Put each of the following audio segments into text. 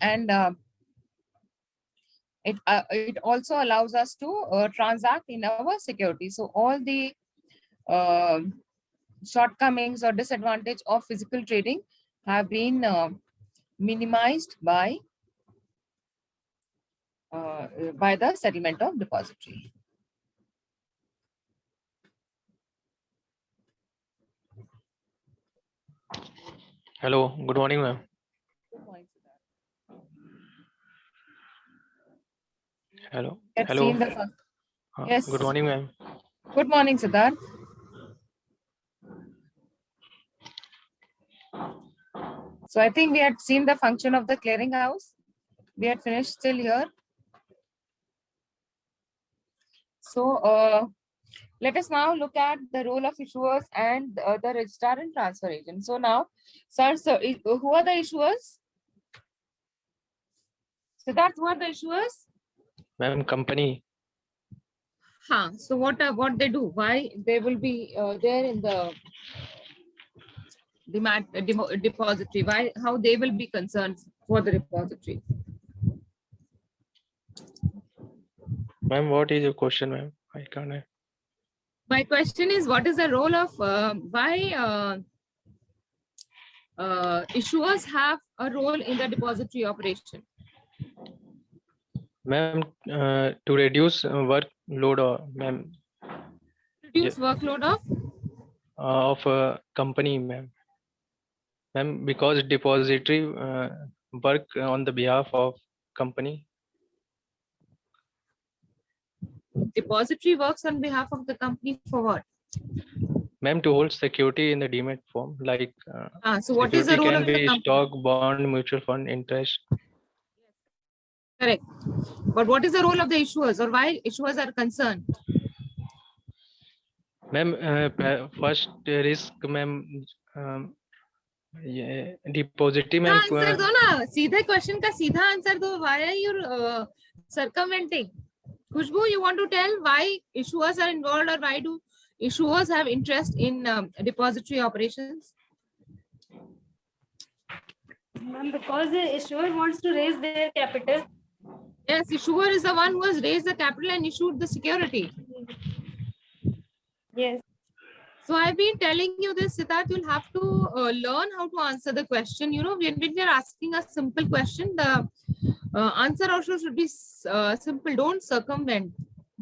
and it also allows us to transact in our security. So all the uh, shortcomings or disadvantage of physical trading have been minimized by the settlement of depository. Hello, good morning, ma'am. Good morning, Siddharth. Hello. Let's Hello. see in the first. Yes. Good morning, ma'am. Good morning, Siddharth. So I think we had seen the function of the clearinghouse. We had finished till here. So let us now look at the role of issuers and the registrar and transfer agent. So now, sir, so who are the issuers? Siddharth, who are the issuers? Ma'am, company. So what they do? Why they will be there in the depository? Why? How they will be concerned for the repository? Ma'am, what is your question, ma'am? I can't. My question is, what is the role of why issuers have a role in the depository operation? Ma'am, to reduce workload, ma'am. Reduce workload Of a company, ma'am. Ma'am, because depository work on the behalf of company. Depository works on behalf of the company for what? Ma'am, to hold security in the demat form, like So what is the role of the company? Stock, bond, mutual fund, interest. Correct. But what is the role of the issuers, or why issuers are concerned? Ma'am, first risk, ma'am, depository, ma'am. Answer do na. सीधे question का सीधा answer do. Why are you circumventing? Khushbu, you want to tell why issuers are involved, or why do issuers have interest in depository operations? Because the issuer wants to raise their capital. Yes, issuer is the one who has raised the capital and issued the security. Yes. So I've been telling you this, Siddharth, you'll have to learn how to answer the question. You know, when we are asking a simple question, the answer also should be simple. Don't circumvent.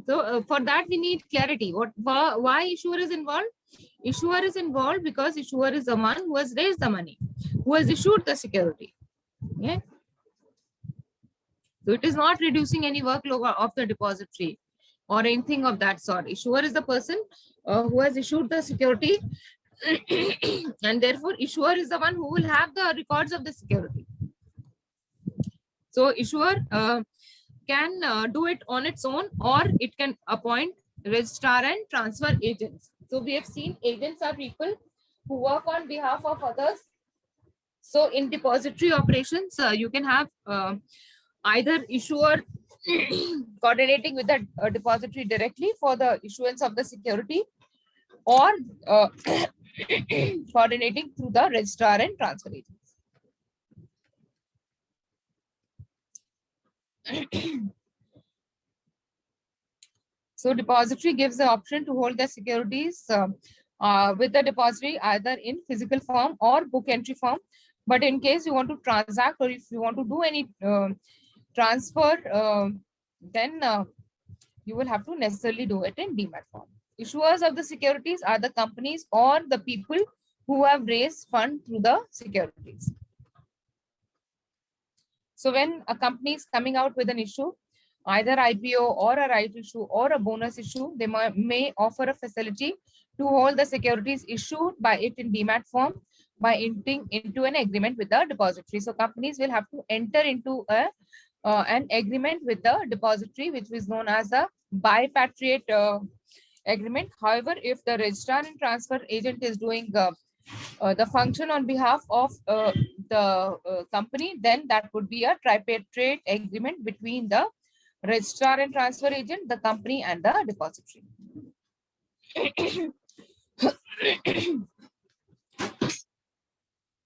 So for that, we need clarity. Why issuer is involved? Issuer is involved because issuer is the one who has raised the money, who has issued the security. Yeah. So it is not reducing any workload of the depository or anything of that sort. Issuer is the person who has issued the security and therefore issuer is the one who will have the records of the security. So issuer can do it on its own, or it can appoint registrar and transfer agents. So we have seen agents are people who work on behalf of others. So in depository operations, you can have either issuer coordinating with the depository directly for the issuance of the security, or coordinating through the registrar and transfer agents. So depository gives the option to hold the securities with the depository either in physical form or book entry form. But in case you want to transact, or if you want to do any transfer, then you will have to necessarily do it in demat form. Issuers of the securities are the companies or the people who have raised fund through the securities. So when a company is coming out with an issue, either IPO or a right issue or a bonus issue, they may offer a facility to hold the securities issued by it in demat form by entering into an agreement with the depository. So companies will have to enter into an agreement with the depository, which is known as a bipatriate agreement. However, if the registrar and transfer agent is doing the function on behalf of the company, then that would be a tripartite agreement between the registrar and transfer agent, the company, and the depository.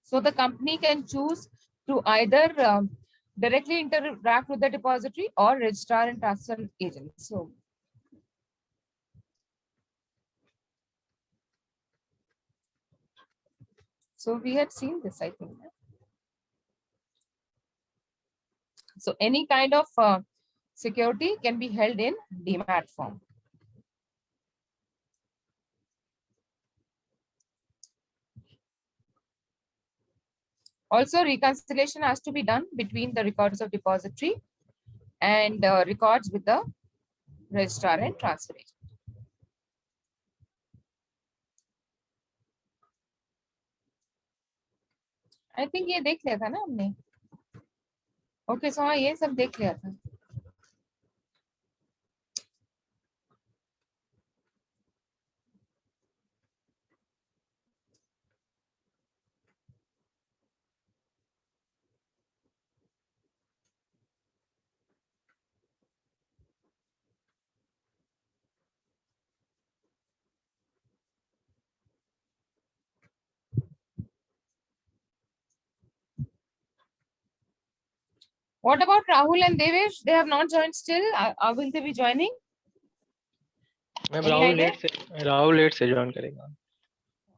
So the company can choose to either directly interact with the depository or registrar and transfer agent. So we had seen this, I think. So any kind of security can be held in demat form. Also, reconciliation has to be done between the records of depository and records with the registrar and transfer agent. I think ये देख लिया था ना हमने. Okay, so हाँ ये सब देख लिया था. What about Rahul and Devesh? They have not joined still. Will they be joining? Ma'am Any idea? Rahul late से ज्वाइन करेगा.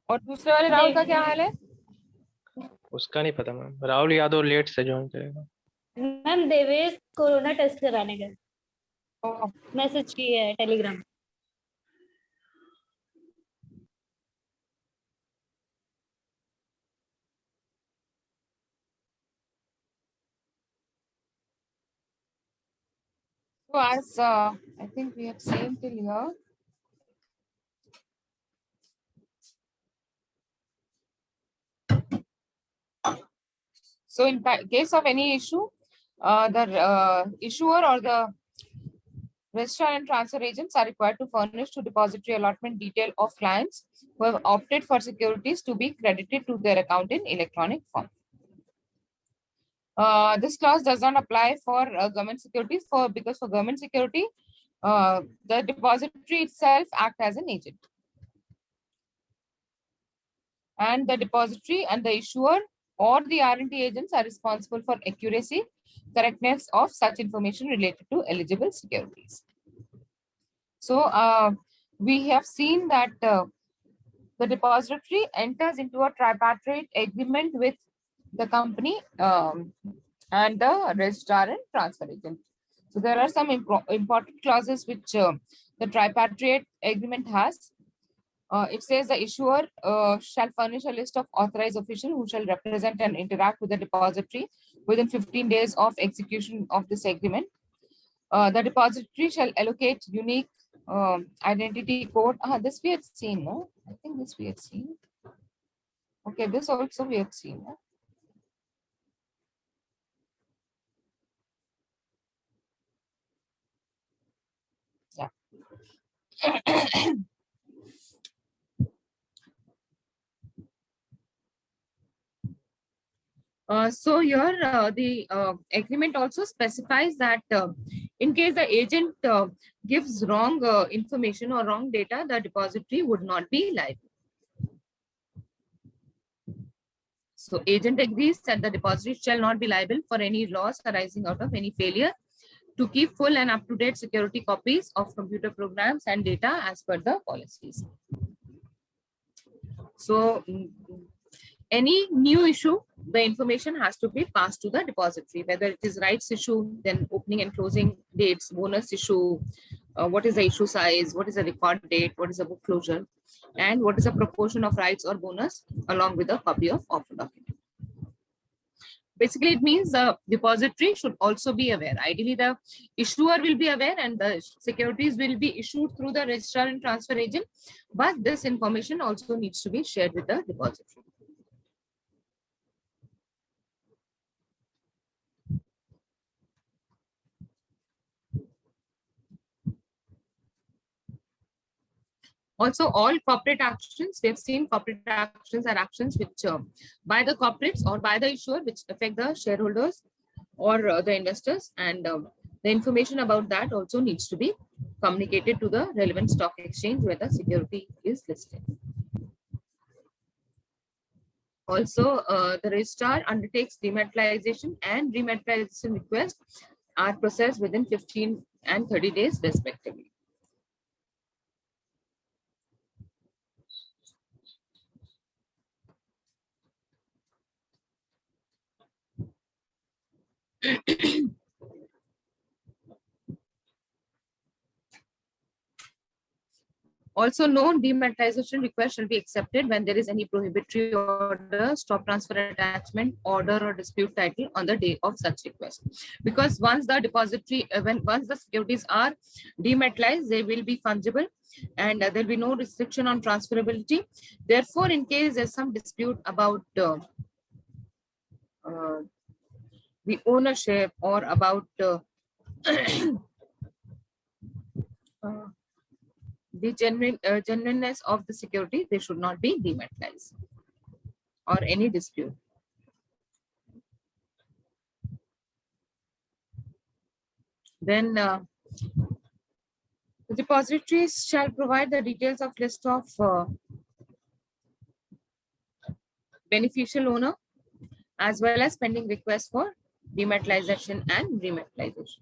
और दूसरे वाले राहुल का क्या हाल है? उसका नहीं पता मैम. राहुल यादव लेट से ज्वाइन करेगा. मैम देवेश कोरोना टेस्ट कराने गए, Oh, मैसेज किए है Telegram. so as I think we have seen till here. So in case of any issue, the issuer or the registrar and transfer agents are required to furnish to depository allotment detail of clients who have opted for securities to be credited to their account in electronic form. This clause does not apply for government securities because for government security, the depository itself act as an agent. And the depository and the issuer or the R&D agents are responsible for accuracy, correctness of such information related to eligible securities. So we have seen that the depository enters into a tripartite agreement with the company and the registrar and transfer agent. So there are some important clauses which the tripartite agreement has. It says the issuer shall furnish a list of authorized officials who shall represent and interact with the depository within 15 days of execution of this agreement. The depository shall allocate unique identity code. This we had seen, no? I think this we had seen. Okay, this also we had seen. No? Yeah. So here the agreement also specifies that in case the agent gives wrong information or wrong data, the depository would not be liable. So agent agrees that the depository shall not be liable for any loss arising out of any failure to keep full and up-to-date security copies of computer programs and data as per the policies. So any new issue, the information has to be passed to the depository, whether it is rights issue, then opening and closing dates, bonus issue, what is the issue size, what is the record date, what is the book closure, and what is the proportion of rights or bonus along with a copy of offer document. Basically, it means the depository should also be aware. Ideally, the issuer will be aware and the securities will be issued through the registrar and transfer agent, but this information also needs to be shared with the depository. Also, all corporate actions, we have seen corporate actions are actions which by the corporates or by the issuer, which affect the shareholders or the investors, and the information about that also needs to be communicated to the relevant stock exchange where the security is listed. Also, the registrar undertakes dematerialization and rematerialization requests are processed within 15 and 30 days respectively. Also, no dematerialization request shall be accepted when there is any prohibitory order, stop transfer attachment, order, or dispute title on the day of such request. Because once the depository, once the securities are dematerialized, they will be fungible, and there will be no restriction on transferability. Therefore, in case there's some dispute about the ownership or about the genuineness of the security, they should not be dematerialized or any dispute. Then the depositories shall provide the details of list of beneficial owner as well as pending requests for dematerialization and rematerialization.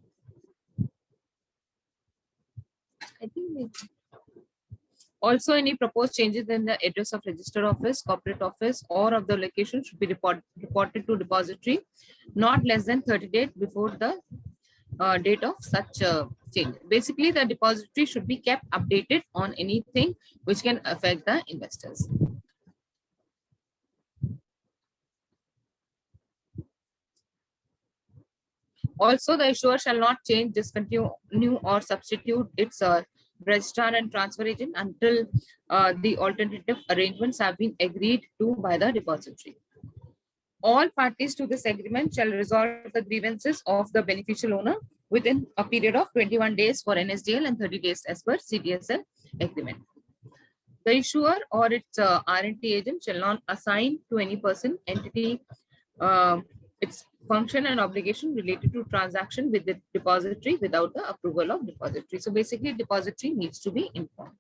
I think also any proposed changes in the address of registered office, corporate office, or of the location should be reported to depository not less than 30 days before the date of such change. Basically, the depository should be kept updated on anything which can affect the investors. Also, the issuer shall not change, discontinue, or substitute its registrar and transfer agent until the alternative arrangements have been agreed to by the depository. All parties to this agreement shall resolve the grievances of the beneficial owner within a period of 21 days for NSDL and 30 days as per CDSL agreement. The issuer or its R&T agent shall not assign to any person, entity, its function and obligation related to transaction with the depository without the approval of depository. So basically, depository needs to be informed.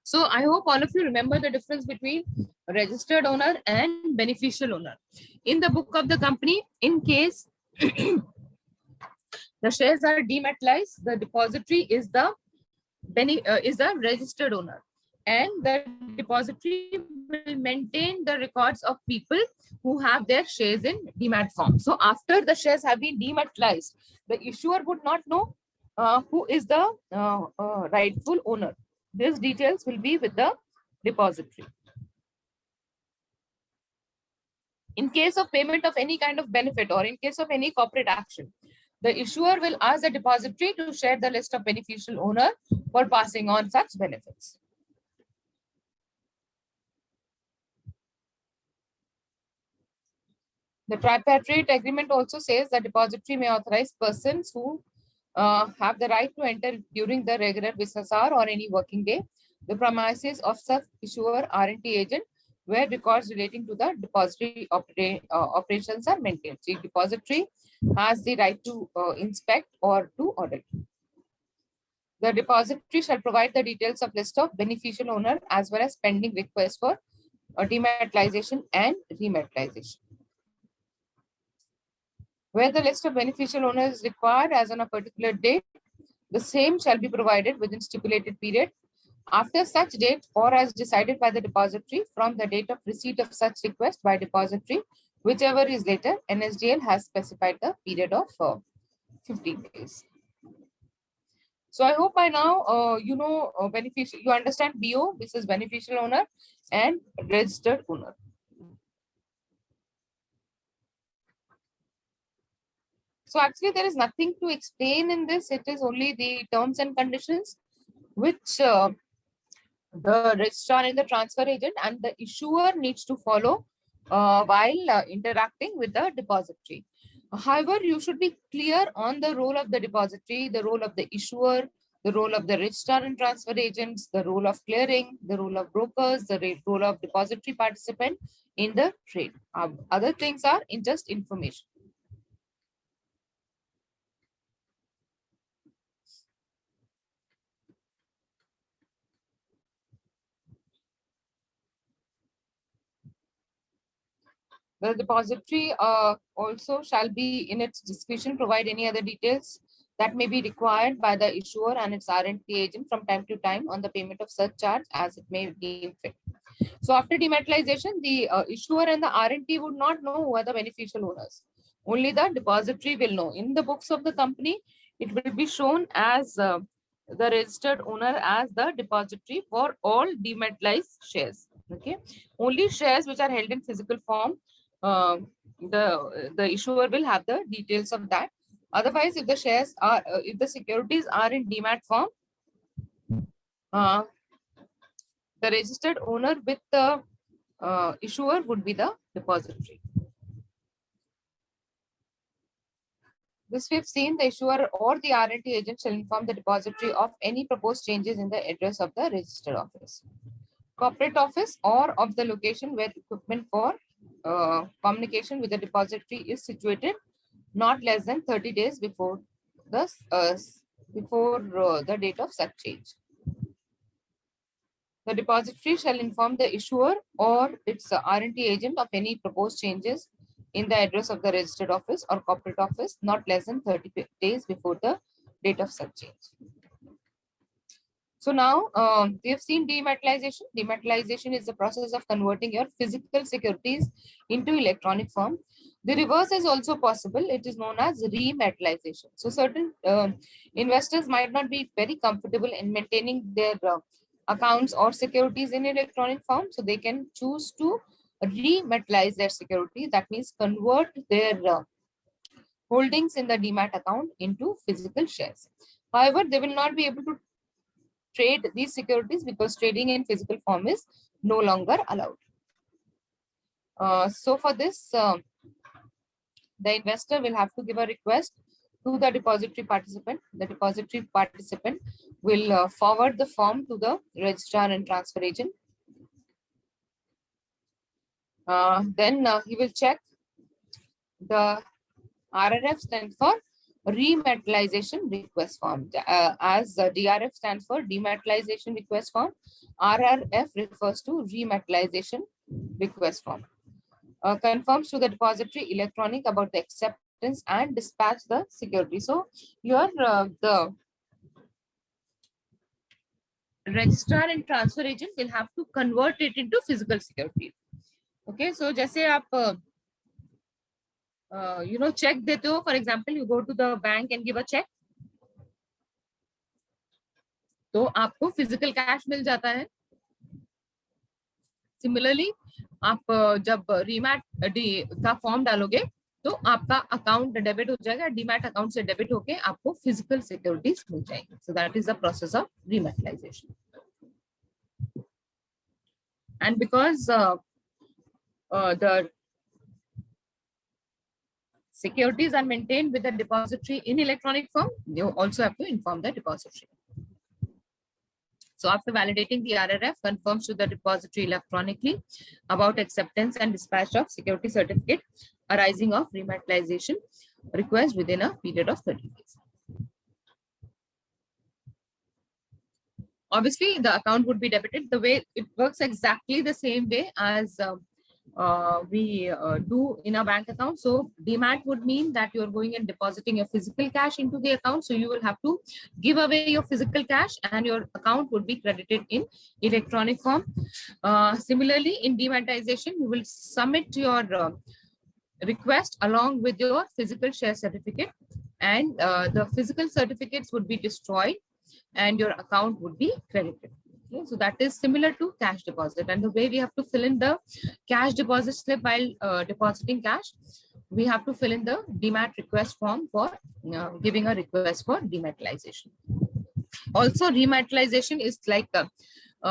So I hope all of you remember the difference between registered owner and beneficial owner. In the book of the company, in case the shares are dematerialized, the depository is the registered owner, and the depository will maintain the records of people who have their shares in demat form. So after the shares have been dematerialized, the issuer would not know who is the rightful owner. These details will be with the depository. In case of payment of any kind of benefit or in case of any corporate action, the issuer will ask the depository to share the list of beneficial owner for passing on such benefits. The tripartite agreement also says that depository may authorize persons who have the right to enter during the regular business hour or any working day the premises of such issuer R&T agent where records relating to the depository operations are maintained. So, depository has the right to inspect or to audit. The depository shall provide the details of list of beneficial owner as well as pending requests for dematerialization and rematerialization. Where the list of beneficial owners is required as on a particular date, the same shall be provided within stipulated period. After such date or as decided by the depository from the date of receipt of such request by depository, whichever is later, NSDL has specified the period of 15 days. So I hope by now you know beneficial. You understand BO. This is beneficial owner and registered owner. So actually, there is nothing to explain in this. It is only the terms and conditions which the registrar and the transfer agent and the issuer needs to follow while interacting with the depository. However, you should be clear on the role of the depository, the role of the issuer, the role of the registrar and transfer agents, the role of clearing, the role of brokers, the role of depository participant in the trade. Other things are in just information. The depository also shall be in its discretion provide any other details that may be required by the issuer and its RNT agent from time to time on the payment of such charge as it may deem fit. So after dematerialization, the issuer and the RNT would not know who are the beneficial owners. Only the depository will know. In the books of the company, it will be shown as the registered owner as the depository for all dematerialized shares. Okay, only shares which are held in physical form, the issuer will have the details of that. Otherwise, if the shares are, if the securities are in demat form, the registered owner with the issuer would be the depository. This we've seen the issuer or the RNT agent shall inform the depository of any proposed changes in the address of the registered office, corporate office, or of the location where equipment for communication with the depository is situated, not less than 30 days before the date of such change. The depository shall inform the issuer or its RNT agent of any proposed changes in the address of the registered office or corporate office not less than 30 days before the date of such change. So now we have seen dematerialization. Dematerialization is the process of converting your physical securities into electronic form. The reverse is also possible. It is known as rematerialization. So certain investors might not be very comfortable in maintaining their accounts or securities in electronic form. So they can choose to rematerialize their security. That means convert their holdings in the demat account into physical shares. However, they will not be able to trade these securities because trading in physical form is no longer allowed. So for this, the investor will have to give a request to the depository participant. The depository participant will forward the form to the registrar and transfer agent. Then he will check. The RRF stands for rematerialization request form. As DRF stands for dematerialization request form, RRF refers to rematerialization request form. Confirms to the depository electronic about the acceptance and dispatch the security. So here the registrar and transfer agent will have to convert it into physical security. Okay, so जैसे आप check देते हो, for example, you go to the bank and give a check, तो आपको physical cash मिल जाता है. Similarly, आप जब डीमैट का फॉर्म डालोगे तो आपका अकाउंट डेबिट हो जाएगा, डीमैट अकाउंट से डेबिट होके आपको फिजिकल सिक्योरिटीज मिल जाएंगी. So that is the process of dematerialisation. And because the securities are maintained with the depository in electronic form, you also have to inform the depository. So after validating, the RRF confirms to the depository electronically about acceptance and dispatch of security certificate arising of rematerialization request within a period of 30 days. Obviously, the account would be debited. The way it works exactly the same way as we do in a bank account. So demat would mean that you're going and depositing your physical cash into the account. So you will have to give away your physical cash and your account would be credited in electronic form. Similarly, in dematerialization, you will submit your request along with your physical share certificate, and the physical certificates would be destroyed and your account would be credited. Okay, so that is similar to cash deposit. And the way we have to fill in the cash deposit slip while depositing cash, we have to fill in the demat request form for giving a request for dematerialization. Also, rematerialization is like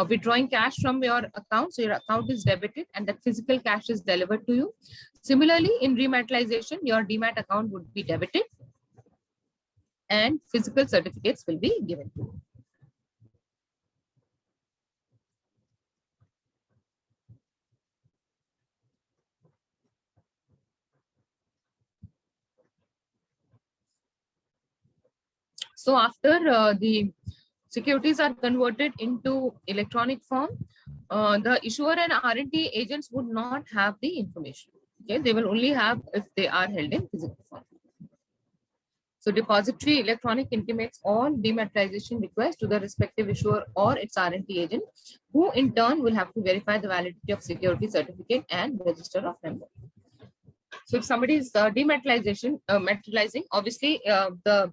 withdrawing cash from your account. So your account is debited and that physical cash is delivered to you. Similarly, in rematerialization, your demat account would be debited and physical certificates will be given to you. So after the securities are converted into electronic form, the issuer and RNT agents would not have the information. Okay, they will only have if they are held in physical form. So depository electronic intimates all dematerialization requests to the respective issuer or its RNT agent, who in turn will have to verify the validity of security certificate and register of member. So if somebody is materializing, obviously the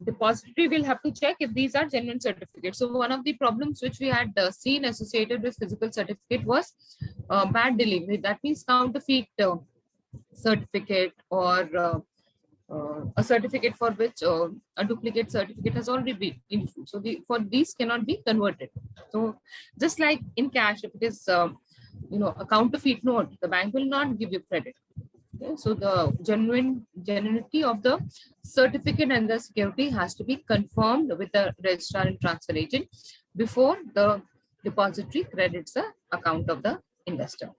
depository will have to check if these are genuine certificates. So one of the problems which we had seen associated with physical certificate was bad delivery. That means counterfeit certificate, or a certificate for which a duplicate certificate has already been issued. So for these cannot be converted. So just like in cash, if it is a counterfeit note, the bank will not give you credit. Okay? So the genuinity of the certificate and the security has to be confirmed with the registrar and transfer agent before the depository credits the account of the investor.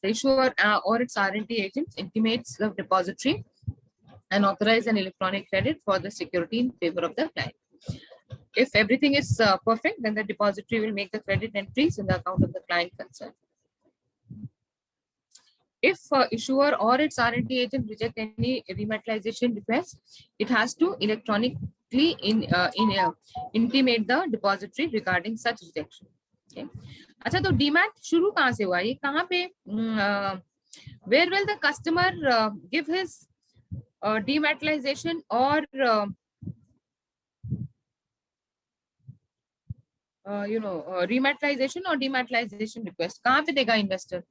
The issuer or its RNT agent intimates the depository and authorize an electronic credit for the security in favor of the client. If everything is perfect, then the depository will make the credit entries in the account of the client concerned. If issuer or its RNT agent reject any rematerialization request, it has to electronically intimate the depository regarding such rejection. Okay. अच्छा, तो demat शुरू कहाँ से हुआ? ये कहाँ पे where will the customer give his dematerialization or rematerialization or dematerialization request? कहाँ पे देगा investor?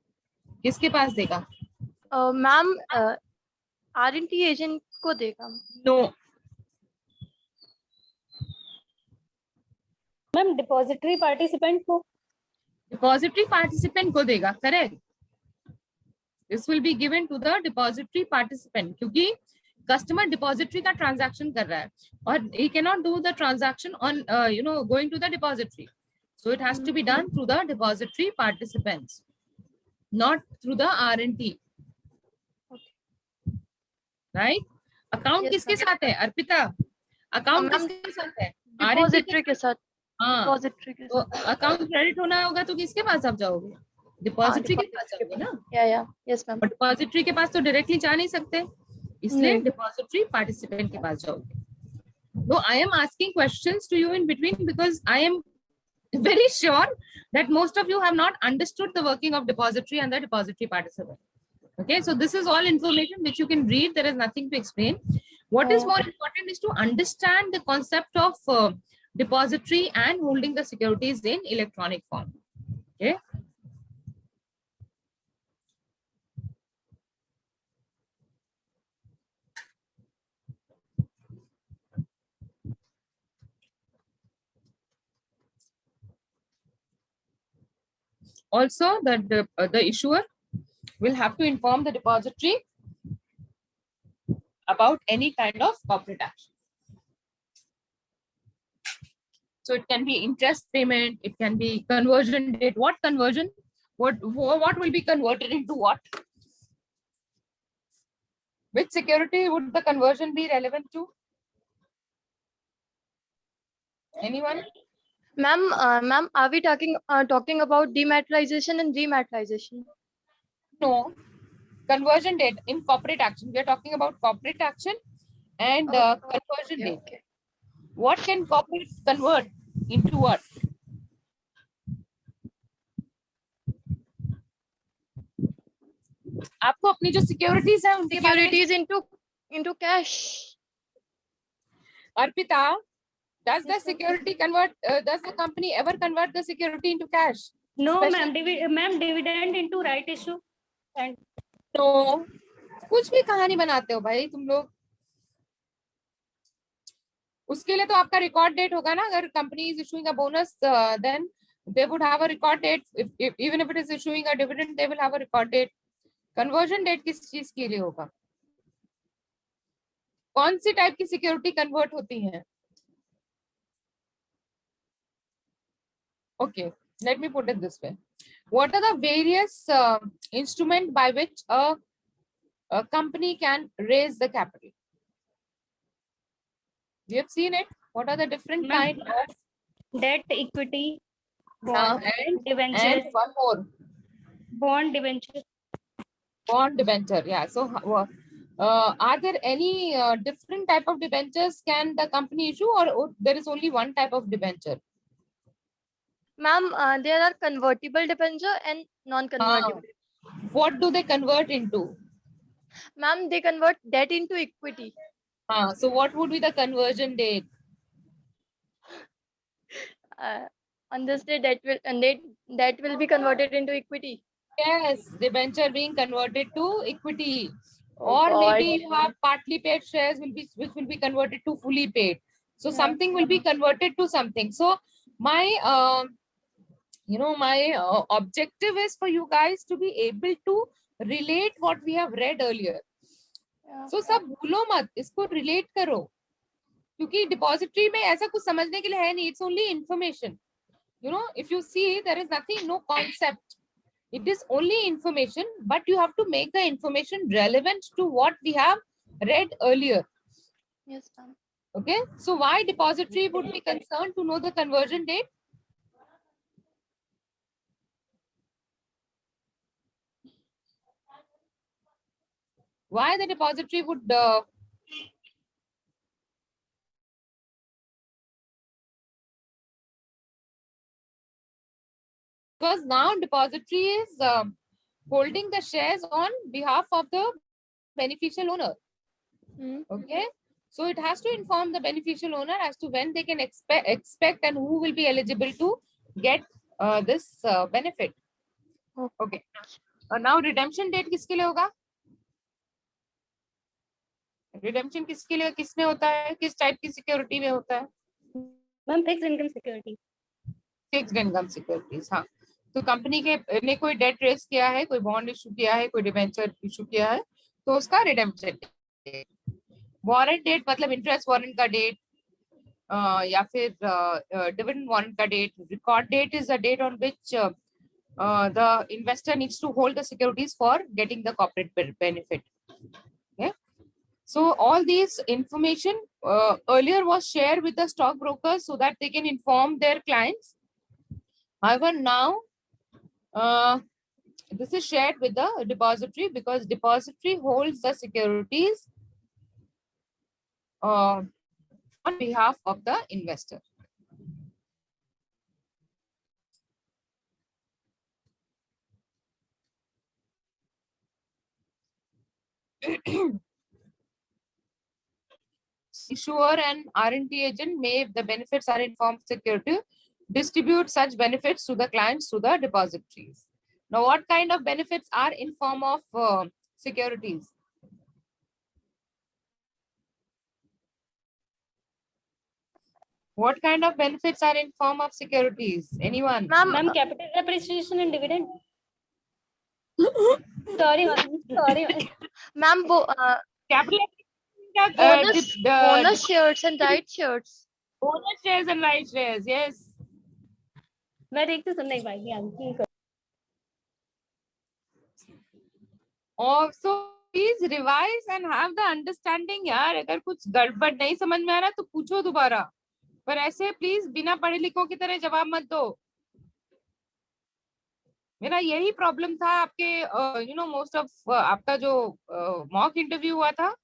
किसके पास देगा? मैम आरएनटी एजेंट को देगा. No. मैम डिपॉजिटरी पार्टिसिपेंट को. Depository participant को देगा. Correct. This will be given to the depository participant क्योंकि customer depository का transaction कर रहा है और he cannot do the transaction on going to the depository. So it has to be done through the depository participants, not through the RNT. Right? Account किसके साथ है? Arpita, account किसके साथ है? डिपॉजिटरी के साथ. हाँ, डिपॉजिटरी के तो साथ. अकाउंट क्रेडिट होना होगा तो किसके पास आप जाओगे? डिपॉजिटरी के पास जाओगे ना. या यस मैम. और डिपॉजिटरी के पास तो डायरेक्टली जा नहीं सकते, इसलिए डिपॉजिटरी पार्टिसिपेंट के पास जाओगे. So I am asking questions to you in between because I am very sure that most of you have not understood the working of depository and the depository participant. Okay, so this is all information which you can read. There is nothing to explain. What is more important is to understand the concept of depository and holding the securities in electronic form. Okay. Also, the issuer will have to inform the depository about any kind of corporate action. So it can be interest payment, it can be conversion date. What conversion? What will be converted into what? Which security would the conversion be relevant to? Anyone? Ma'am, are we talking about dematerialization and rematerialization? No. Conversion date in corporate action. We are talking about corporate action and conversion date. Okay. What can corporate convert into what? आपको अपनी जो securities है उनके बारे में Securities into cash. Arpita, does the security convert? Does the company ever convert the security into cash? No, Especially- ma'am, dividend into right issue. And No. कुछ भी कहानी बनाते हो भाई तुम लोग. उसके लिए तो आपका रिकॉर्ड डेट होगा ना. अगर company is issuing a bonus, then they would have a record date. Even if it is issuing a dividend, they will have a record date. Conversion date किस चीज के लिए होगा? कौन सी टाइप की सिक्योरिटी कन्वर्ट होती है? Okay, let me put it this way. What are the various instruments by which a company can raise the capital? We have seen it. What are the different Ma'am, kinds of debt, equity, Bond, and debenture, one more, bond, debenture. bond debenture. Yeah. So, are there any different type of debentures can the company issue, or there is only one type of debenture? Ma'am, there are convertible debenture and non-convertible. What do they convert into? Ma'am, they convert debt into equity. So what would be the conversion date? On this day, that will be converted into equity. Yes, debenture being converted to equity, Oh or God. maybe you have partly paid shares which will be converted to fully paid. So Yeah. something will be converted to something. So my my objective is for you guys to be able to relate what we have read earlier. Yeah. So सब भूलो मत, इसको relate करो, क्योंकि depository में ऐसा कुछ समझने के लिए है नहीं. It's only information. If you see, there is nothing, no concept. It is only information, but you have to make the information relevant to what we have read earlier. Yes, ma'am. Okay, so why depository would be concerned to know the conversion date? Why the depository would because now depository is holding the shares on behalf of the beneficial owner. Okay, so it has to inform the beneficial owner as to when they can expect and who will be eligible to get this benefit. Okay, now redemption date किसके लिए होगा? Redemption किसके लिए किसमें होता है? किस type की सिक्योरिटी में होता है? Ma'am, fixed income security. Fixed income securities. हाँ, तो कंपनी के ने कोई डेट रेस किया है, कोई बॉन्ड इशू किया है, कोई डिबेंचर इशू किया है, तो उसका रिडेम्पशन. वारंट डेट मतलब इंटरेस्ट वारंट का डेट, या फिर डिविडेंड वारंट का date. Record date is the date on which the investor needs to hold the securities for getting the corporate benefit. Okay, so all these information earlier was shared with the stockbrokers so that they can inform their clients. However, now this is shared with the depository because depository holds the securities on behalf of the investor. Issuer and RNT agent may, if the benefits are in form of security, distribute such benefits to the clients through the depositories. Now, what kind of benefits are in form of securities? What kind of benefits are in form of securities? Anyone? Ma'am, capital appreciation and dividend. Sorry, ma'am. Sorry, ma'am. Ma'am, Capital bonus shares and right shares. bonus shares and right shares. Yes. मैं ठीक से सुन नहीं पाई थी. Also, please revise and have the understanding. यार, अगर कुछ गड़बड़ नहीं समझ में आ रहा तो पूछो दोबारा, पर ऐसे प्लीज बिना पढ़े लिखों की तरह जवाब मत दो. मेरा यही प्रॉब्लम था आपके मोस्ट ऑफ आपका जो मॉक इंटरव्यू हुआ था,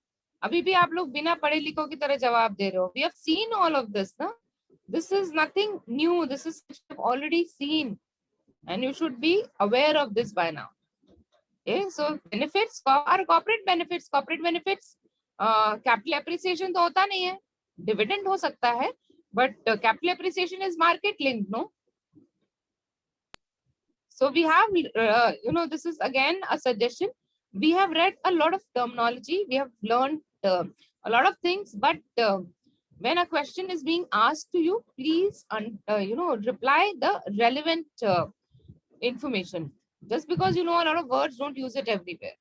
अभी भी आप लोग बिना पढ़े लिखों की तरह जवाब दे रहे हो. We have seen all of this ना. This is nothing new. This is already seen, and you should be aware of this by now. Okay, so benefits are corporate benefits. Corporate benefits, capital appreciation तो होता नहीं है, dividend हो सकता है, but capital appreciation is market linked, no? So we have, this is again a suggestion. We have read a lot of terminology. We have learned a lot of things, but when a question is being asked to you, please, reply the relevant information. Just because you know a lot of words, don't use it everywhere.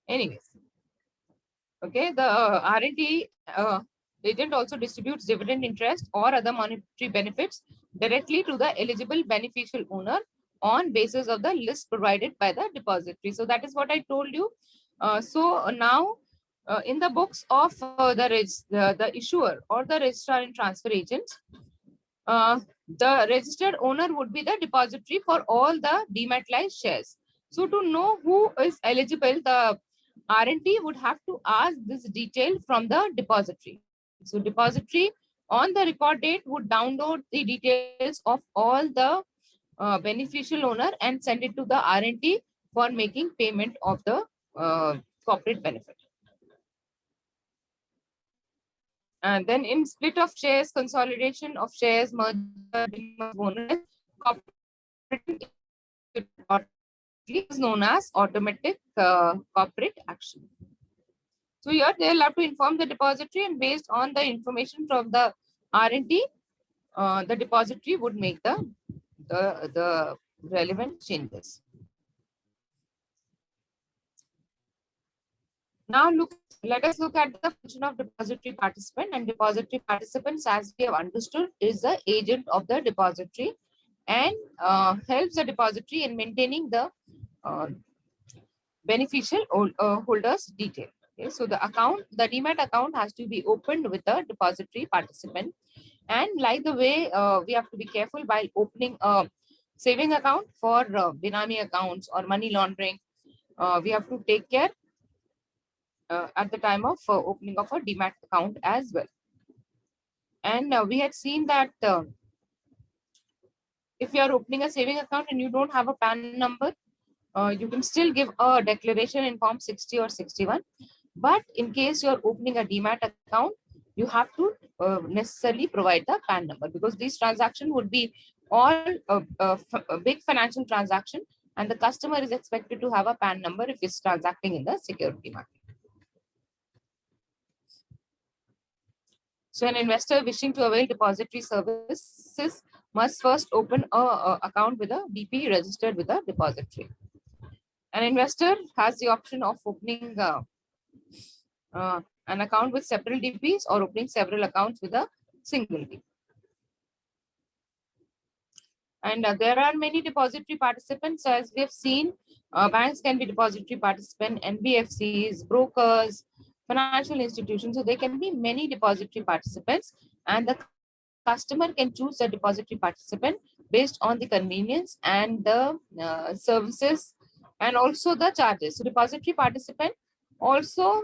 Anyways, okay, the R&D agent also distributes dividend interest or other monetary benefits directly to the eligible beneficial owner on basis of the list provided by the depository. So that is what I told you. So now in the books of the issuer or the registrar and transfer agent, The registered owner would be the depository for all the dematerialized shares. So to know who is eligible, the R&D would have to ask this detail from the depository. So depository on the record date would download the details of all the beneficial owner and send it to the R&D for making payment of the corporate benefit. And then in split of shares, consolidation of shares, merger, bonus, corporate is known as automatic corporate action. So here they'll have to inform the depository, and based on the information from the R&D, the depository would make the relevant changes. Now let us look at the function of depository participant. And depository participants, as we have understood, is the agent of the depository and helps the depository in maintaining the beneficial holders detail. Okay, so the demat account has to be opened with the depository participant. And like the way we have to be careful while opening a saving account for Binami accounts or money laundering, we have to take care at the time of opening of a demat account as well. And we had seen that if you are opening a saving account and you don't have a PAN number, you can still give a declaration in form 60 or 61. But in case you're opening a demat account, you have to necessarily provide the PAN number, because these transactions would be all a big financial transaction, and the customer is expected to have a PAN number if it's transacting in the security market. So an investor wishing to avail depository services must first open a account with a DP registered with a depository. An investor has the option of opening an account with several DPs or opening several accounts with a single DP. And there are many depository participants. As we have seen, banks can be depository participant, NBFCs, brokers, financial institutions. So there can be many depository participants, and the customer can choose a depository participant based on the convenience and the services and also the charges. So depository participant also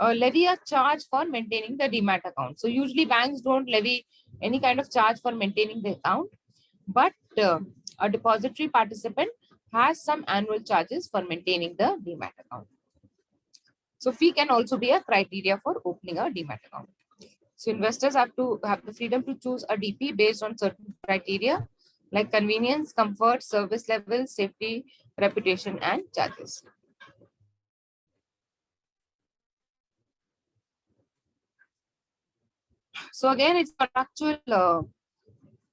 levy a charge for maintaining the demat account. So usually banks don't levy any kind of charge for maintaining the account, but a depository participant has some annual charges for maintaining the demat account. So fee can also be a criteria for opening a demat account. So investors have to have the freedom to choose a DP based on certain criteria like convenience, comfort, service level, safety, reputation, and charges. So again, it's contractual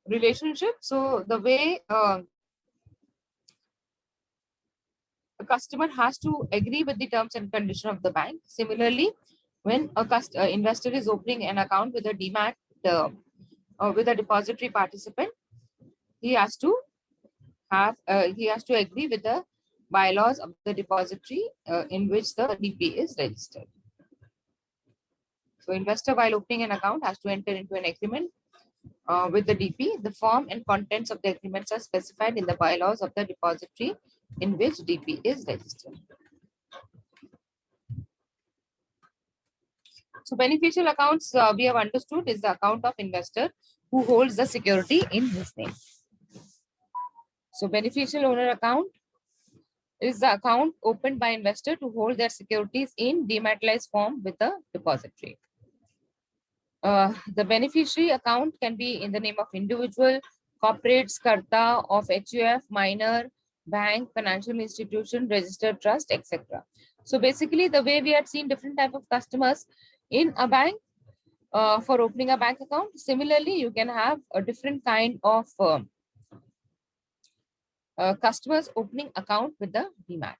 relationship. So the way a customer has to agree with the terms and condition of the bank. Similarly, when a investor is opening an account with a demat with a depository participant, he has to agree with the bylaws of the depository in which the DP is registered. So investor, while opening an account, has to enter into an agreement with the DP. The form and contents of the agreements are specified in the bylaws of the depository in which DP is registered. So beneficial accounts we have understood is the account of investor who holds the security in his name. So beneficial owner account is the account opened by investor to hold their securities in dematerialized form with the depository. The beneficiary account can be in the name of individual, corporate, karta of HUF, minor, bank, financial institution, registered trust, etc. So basically, the way we had seen different type of customers in a bank for opening a bank account, similarly, you can have a different kind of customers opening account with the demat.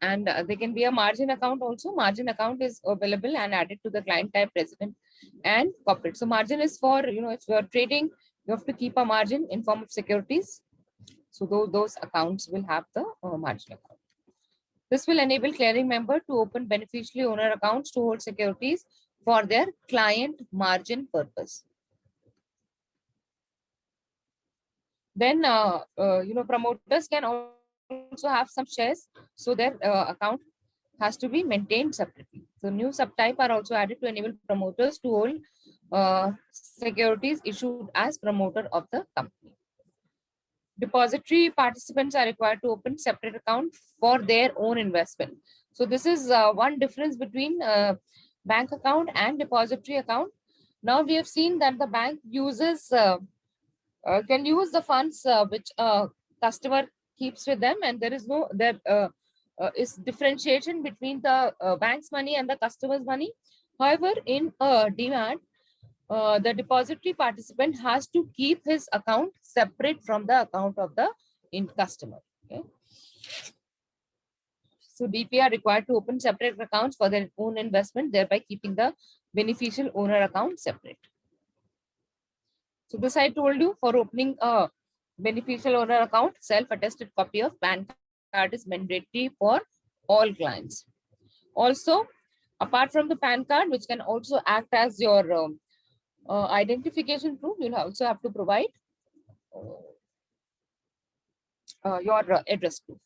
And there can be a margin account also. Margin account is available and added to the client type, resident and corporate. So margin is for, if you are trading, you have to keep a margin in form of securities. So those accounts will have the margin account. This will enable clearing member to open beneficiary owner accounts to hold securities for their client margin purpose. Then, promoters can also have some shares, so their account has to be maintained separately. So new subtype are also added to enable promoters to hold securities issued as promoter of the company. Depository participants are required to open separate account for their own investment. So this is one difference between bank account and depository account. Now we have seen that the bank uses can use the funds which customer keeps with them, and there is differentiation between the bank's money and the customer's money. However, in demat, the depository participant has to keep his account separate from the account of the customer. Okay. So DP are required to open separate accounts for their own investment, thereby keeping the beneficial owner account separate. So this I told you, for opening a beneficial owner account, self-attested copy of PAN card is mandatory for all clients. Also, apart from the PAN card, which can also act as your identification proof, you'll also have to provide your address proof.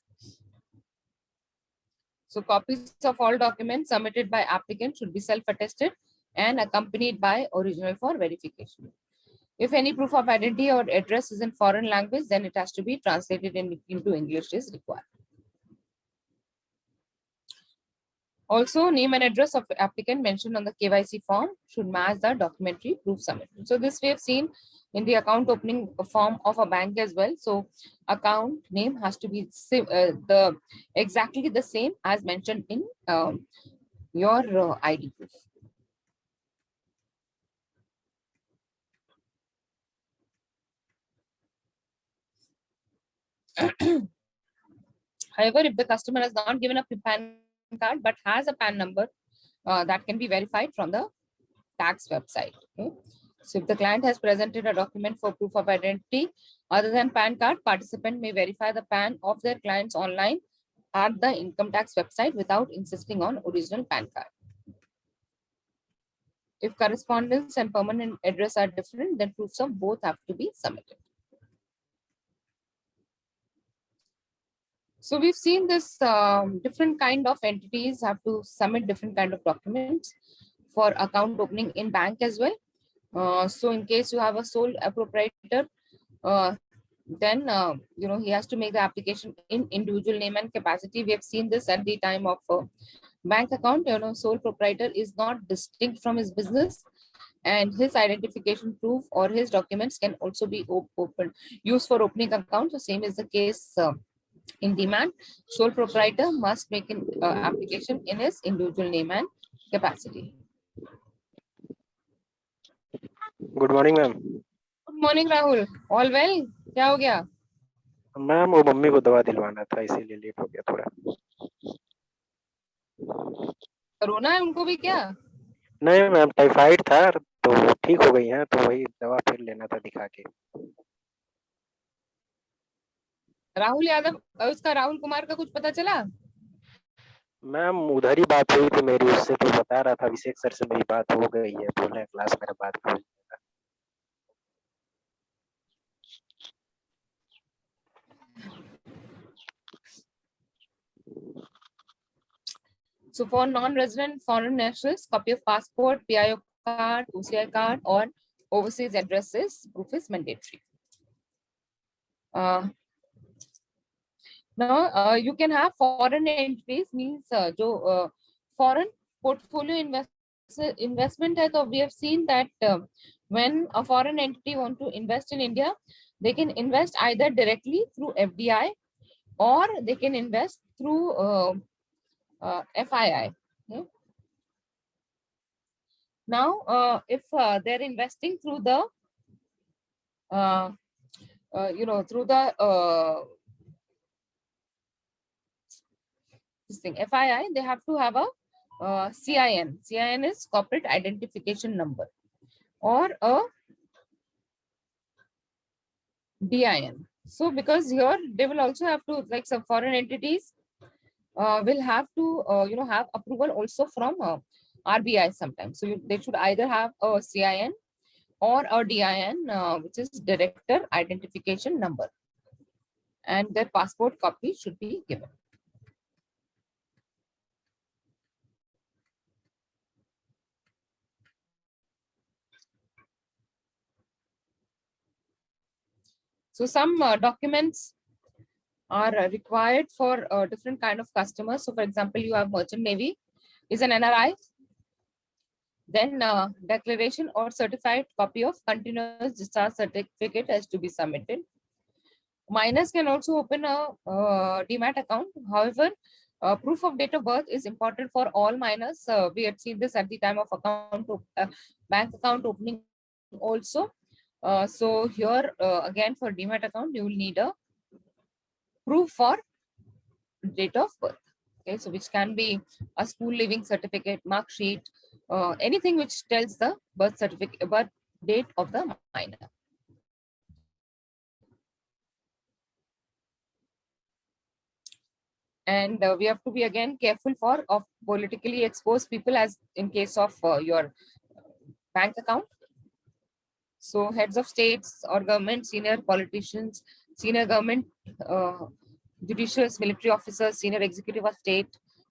So copies of all documents submitted by applicant should be self-attested and accompanied by original for verification. If any proof of identity or address is in foreign language, then it has to be translated into English is required. Also, name and address of applicant mentioned on the KYC form should match the documentary proof submitted. So this we have seen in the account opening form of a bank as well. So account name has to be exactly the same as mentioned in your ID proof. However, if the customer has not given up a PAN card but has a PAN number, that can be verified from the tax website. Okay? So if the client has presented a document for proof of identity other than PAN card, participant may verify the PAN of their clients online at the income tax website without insisting on original PAN card. If correspondence and permanent address are different, then proofs of both have to be submitted. So we've seen this different kind of entities have to submit different kind of documents for account opening in bank as well. So in case you have a sole proprietor, then he has to make the application in individual name and capacity. We have seen this at the time of bank account. Sole proprietor is not distinct from his business, and his identification proof or his documents can also be used for opening account. So same is the case in demat. Sole proprietor must make an application in his individual name and capacity. Good morning ma'am. Good morning Rahul, all well? क्या हो गया ma'am? वो mummy को दवा दिलवाना था, इसीलिए late हो गया थोड़ा। कोरोना है उनको भी क्या? नहीं मैम, टाइफाइड था तो ठीक हो गई हैं, तो वही दवा फिर लेना था दिखा के। राहुल यादव, उसका राहुल कुमार का कुछ पता चला? मैम उधर ही बात हुई थी मेरी उससे, तो बता रहा था अभिषेक सर से मेरी बात हो गई है, बोले क्लास मेरा बात हो। So for non-resident foreign nationals, copy of passport, PIO card, OCI card, or overseas addresses proof is mandatory. Now you can have foreign entities, means foreign portfolio investment hai, we have seen that when a foreign entity want to invest in India, they can invest either directly through FDI or they can invest through FII. Okay? Now, if they're investing through the, through the this thing FII, they have to have a CIN. CIN is corporate identification number, or a DIN. So because here they will also have to, like some foreign entities, will have to have approval also from RBI sometimes. So they should either have a CIN or a DIN, which is Director Identification Number, and their passport copy should be given. So some documents are required for different kind of customers. So for example, you have Merchant Navy is an NRI, then declaration or certified copy of continuous discharge certificate has to be submitted. Minors can also open a demat account. However, proof of date of birth is important for all minors. We had seen this at the time of bank account opening also. So here again for demat account, you will need a proof for date of birth. Okay, so which can be a school leaving certificate, mark sheet, anything which tells the birth certificate, birth date of the minor. And we have to be again careful of politically exposed people, as in case of your bank account. So heads of states or government, senior politicians, senior government judicials, military officers, senior executive of state,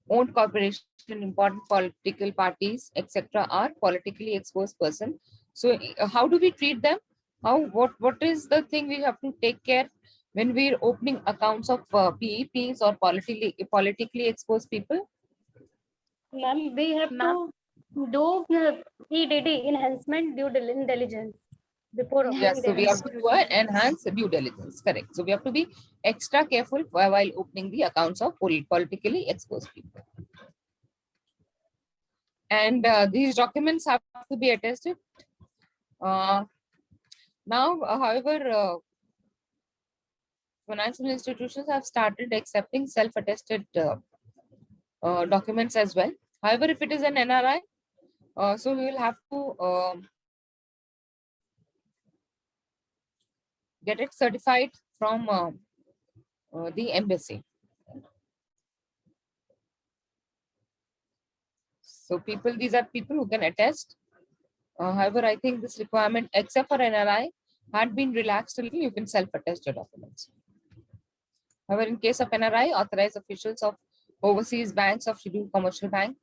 owned corporation, important political parties, etc. are politically exposed person. So how do we treat them? What is the thing we have to take care when we're opening accounts of PEPs or politically exposed people? Ma'am, we have Ma'am. to do EDD, enhancement due diligence, before opening Yes, so we have the to do an enhanced due diligence. Correct. So we have to be extra careful while opening the accounts of politically exposed people. And these documents have to be attested. Now, however, financial institutions have started accepting self-attested documents as well. However, if it is an NRI, so we will have to get it certified from the embassy. So these are people who can attest. However, I think this requirement, except for NRI, had been relaxed a little. You can self-attest your documents. However, in case of NRI, authorized officials of overseas banks of scheduled commercial bank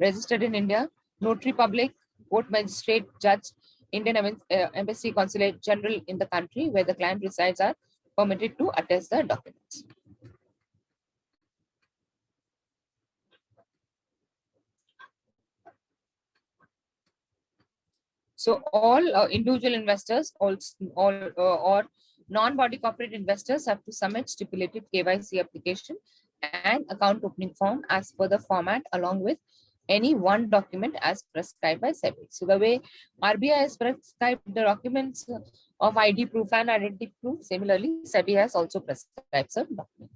registered in India, notary public, court magistrate, judge, Indian embassy, consulate general in the country where the client resides are permitted to attest the documents. So all individual investors, or non-body corporate investors have to submit stipulated KYC application and account opening form as per the format, along with any one document as prescribed by SEBI. So the way RBI has prescribed the documents of ID proof and identity proof, similarly SEBI has also prescribed some documents.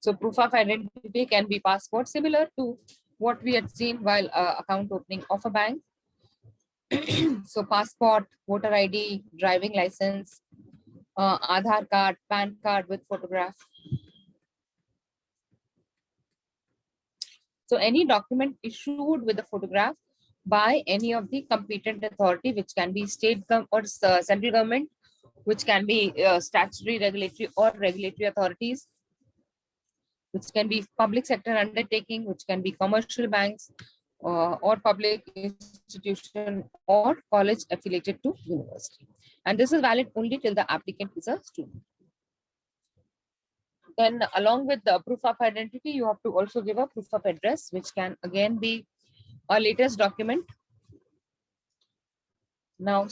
So proof of identity can be passport, similar to what we had seen while account opening of a bank. So passport, voter ID, driving license, Aadhaar card, PAN card with photograph. So any document issued with a photograph by any of the competent authority, which can be state or central government, which can be statutory, regulatory or regulatory authorities, which can be public sector undertaking, which can be commercial banks or public institution or college affiliated to university. And this is valid only till the applicant is a student. Then along with the proof of identity, you have to also give a proof of address, which can again be a latest document. Now,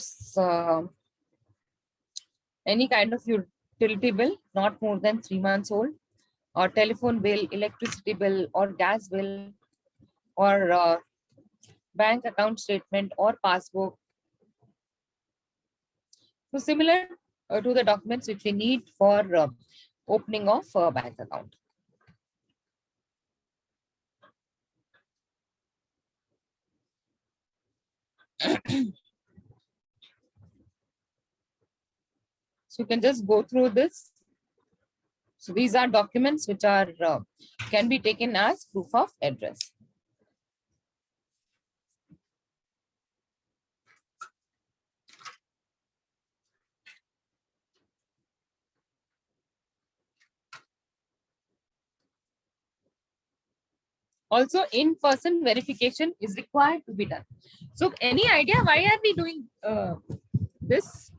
any kind of utility bill not more than 3 months old, or telephone bill, electricity bill, or gas bill, or bank account statement or passbook. So similar to the documents which we need for opening of a bank account. So you can just go through this. So these are documents which are can be taken as proof of address. Also, in-person verification is required to be done. So any idea why are we doing this?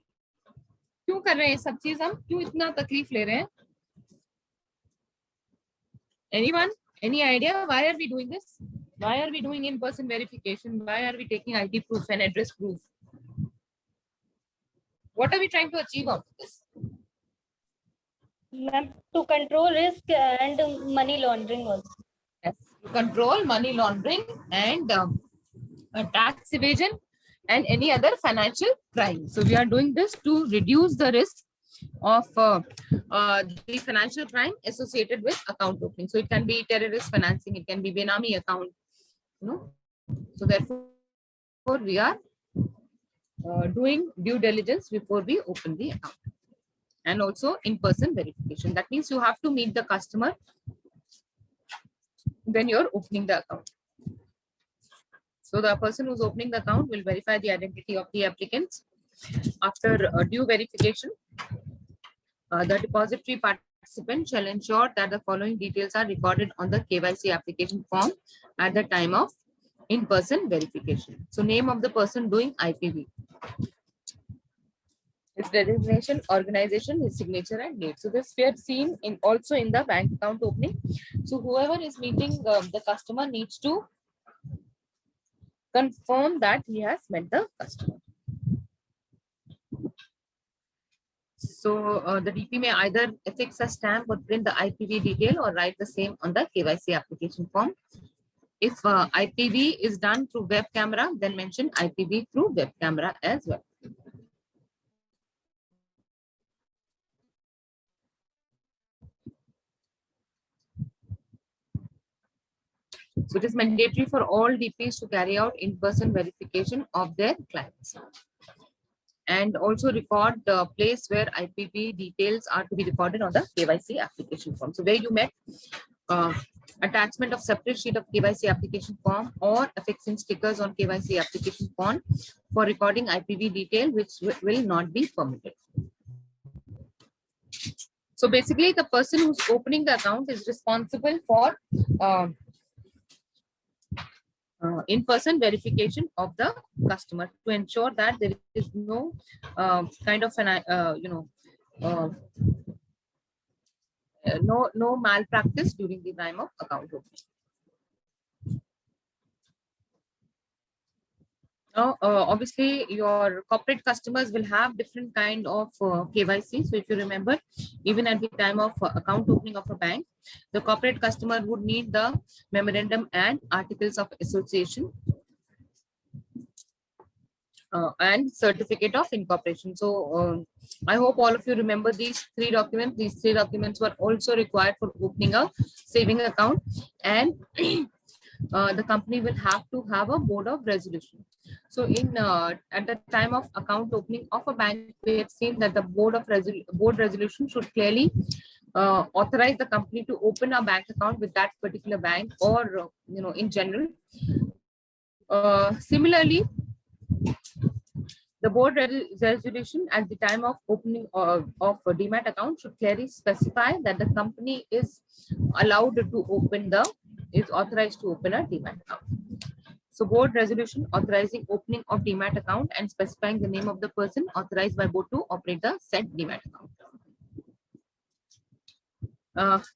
क्यों कर रहे हैं सब चीज हम क्यों इतना तकलीफ ले रहे हैं? Anyone? Any idea why are we doing this? Why are we doing in-person verification? Why are we taking ID proof and address proof? What are we trying to achieve out of this? Ma'am, to control risk and money laundering also. Yes, to control money laundering and tax evasion and any other financial crime. So we are doing this to reduce the risk of the financial crime associated with account opening. So it can be terrorist financing, it can be Benami account, you know. So therefore we are doing due diligence before we open the account. And also in-person verification. That means you have to meet the customer when you're opening the account. So the person who's opening the account will verify the identity of the applicants. After due verification, the depository participant shall ensure that the following details are recorded on the KYC application form at the time of in-person verification. So name of the person doing IPV, his designation, organization, his signature and date. So this we have seen in also in the bank account opening. So whoever is meeting the customer needs to confirm that he has met the customer. So the DP may either affix a stamp or print the IPV detail or write the same on the KYC application form. If IPV is done through web camera, then mention IPV through web camera as well. So it is mandatory for all DPs to carry out in-person verification of their clients. And also record the place where IPV details are to be recorded on the KYC application form. So where you met, attachment of separate sheet of KYC application form or affixing stickers on KYC application form for recording IPV detail, which will not be permitted. So basically the person who's opening the account is responsible for in-person verification of the customer to ensure that there is no kind of no malpractice during the time of account opening. Now, obviously, your corporate customers will have different kind of KYC. So if you remember, even at the time of account opening of a bank, the corporate customer would need the memorandum and articles of association and certificate of incorporation. So I hope all of you remember these three documents. These three documents were also required for opening a saving account, and the company will have to have a board of resolution. So in at the time of account opening of a bank, we have seen that the board resolution should clearly authorize the company to open a bank account with that particular bank, or in general. Similarly, the board resolution at the time of opening of a demat account should clearly specify that the company is allowed to open is authorized to open a demat account. So board resolution authorizing opening of demat account and specifying the name of the person authorized by board to operate the said demat account.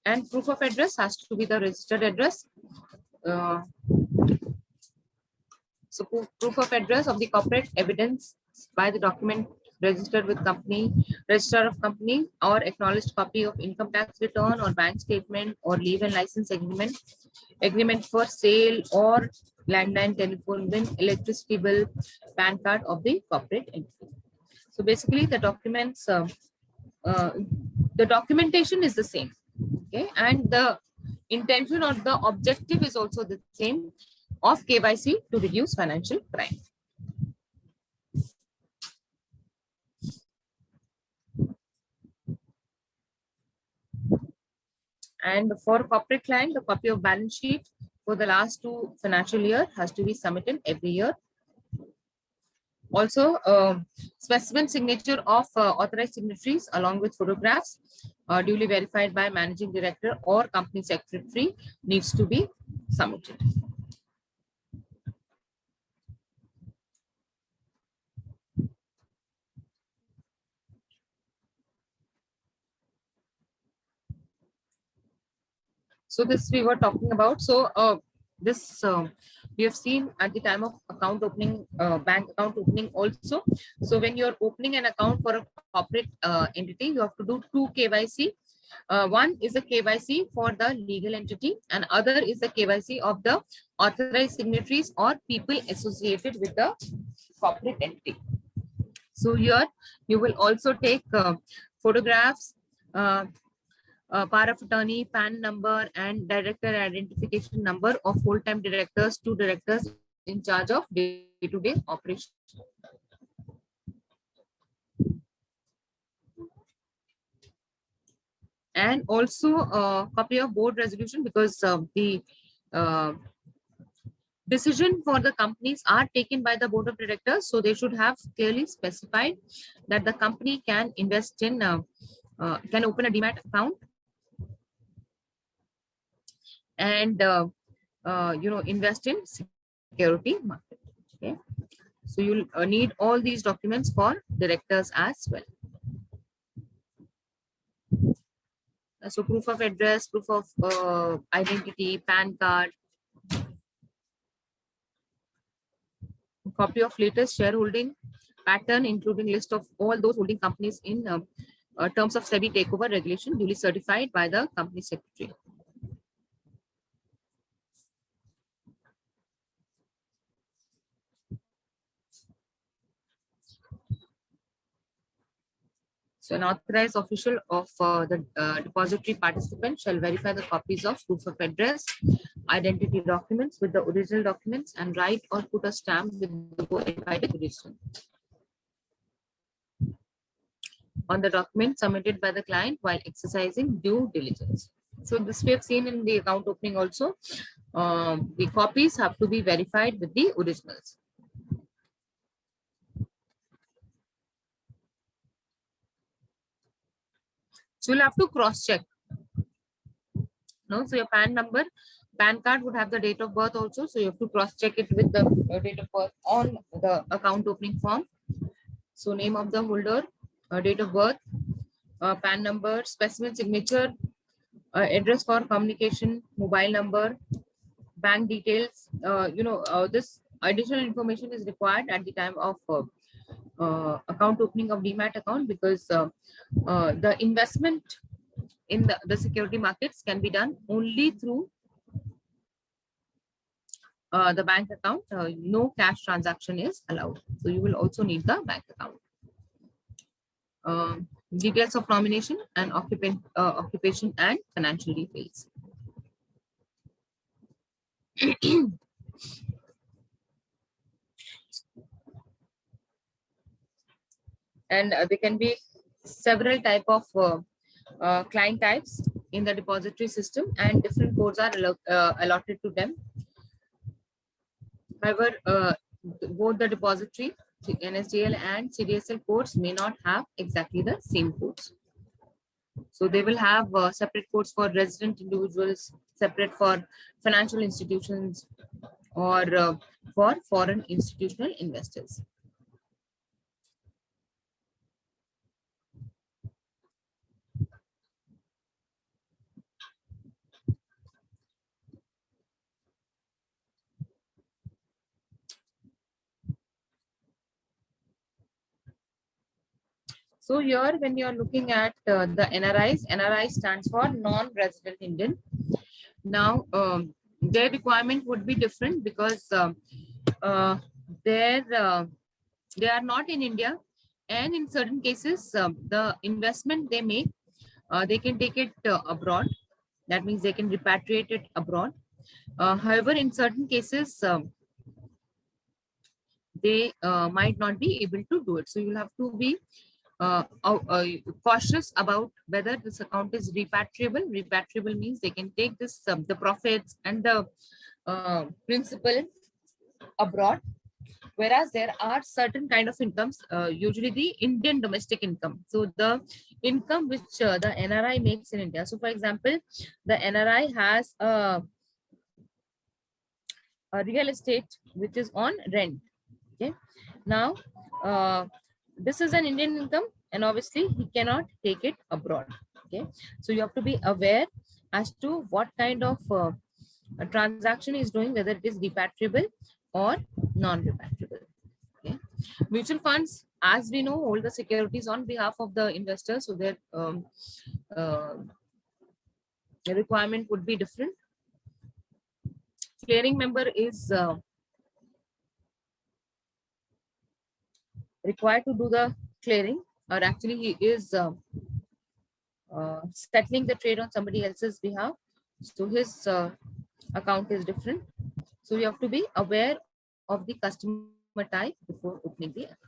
And proof of address has to be the registered address. So proof of address of the corporate evidence by the document registered with company, registrar of company, or acknowledged copy of income tax return or bank statement or leave and license agreement for sale or landline, telephone bill, electricity bill, PAN card of the corporate entity. So basically the documents, the documentation is the same, okay, and the intention or the objective is also the same of KYC to reduce financial crime. And for corporate client, the copy of balance sheet for the last 2 financial year has to be submitted every year. Also, specimen signature of authorized signatories along with photographs duly verified by managing director or company secretary needs to be submitted. So this we were talking about. So this we have seen at the time of account opening, bank account opening also. So when you're opening an account for a corporate entity, you have to do 2 KYC. One is the KYC for the legal entity, and other is the KYC of the authorized signatories or people associated with the corporate entity. So here you will also take photographs, power of attorney, PAN number, and director identification number of full-time directors, 2 directors in charge of day-to-day operation. And also a copy of board resolution, because the decision for the companies are taken by the board of directors. So they should have clearly specified that the company can invest in, can open a demat account and invest in security market. Okay, so you'll need all these documents for directors as well. So proof of address, proof of identity, PAN card, copy of latest shareholding pattern, including list of all those holding companies in terms of SEBI takeover regulation, duly certified by the company secretary. So an authorized official of the depository participant shall verify the copies of proof of address, identity documents with the original documents, and write or put a stamp with the verified original on the document submitted by the client while exercising due diligence. So this we have seen in the account opening also. The copies have to be verified with the originals. So you'll have to cross check. No, so your PAN number, PAN card would have the date of birth also. So you have to cross check it with the date of birth on the account opening form. So name of the holder, date of birth, PAN number, specimen signature, address for communication, mobile number, bank details. This additional information is required at the time of account opening of demat account, because the investment in the security markets can be done only through the bank account. No cash transaction is allowed. So you will also need the bank account. Details of nomination and occupation and financial details. And there can be several type of client types in the depository system, and different codes are allotted to them. However, both the depository, NSDL and CDSL codes may not have exactly the same codes. So they will have separate codes for resident individuals, separate for financial institutions, or for foreign institutional investors. So here, when you are looking at the NRIs, NRI stands for non-resident Indian. Now, their requirement would be different, because they are not in India, and in certain cases, the investment they make, they can take it abroad. That means they can repatriate it abroad. However, in certain cases, they might not be able to do it. So you'll have to be cautious about whether this account is repatriable. Repatriable means they can take this the profits and the principal abroad, whereas there are certain kind of incomes, usually the Indian domestic income. So the income which the NRI makes in India. So for example, the NRI has a real estate which is on rent. Okay, now this is an Indian income, and obviously he cannot take it abroad. Okay, so you have to be aware as to what kind of a transaction is doing, whether it is repatriable or non-repatriable. Okay, mutual funds, as we know, hold the securities on behalf of the investors, so their the requirement would be different. Clearing member is required to do the clearing, or actually he is settling the trade on somebody else's behalf, so his account is different. So you have to be aware of the customer type before opening the account.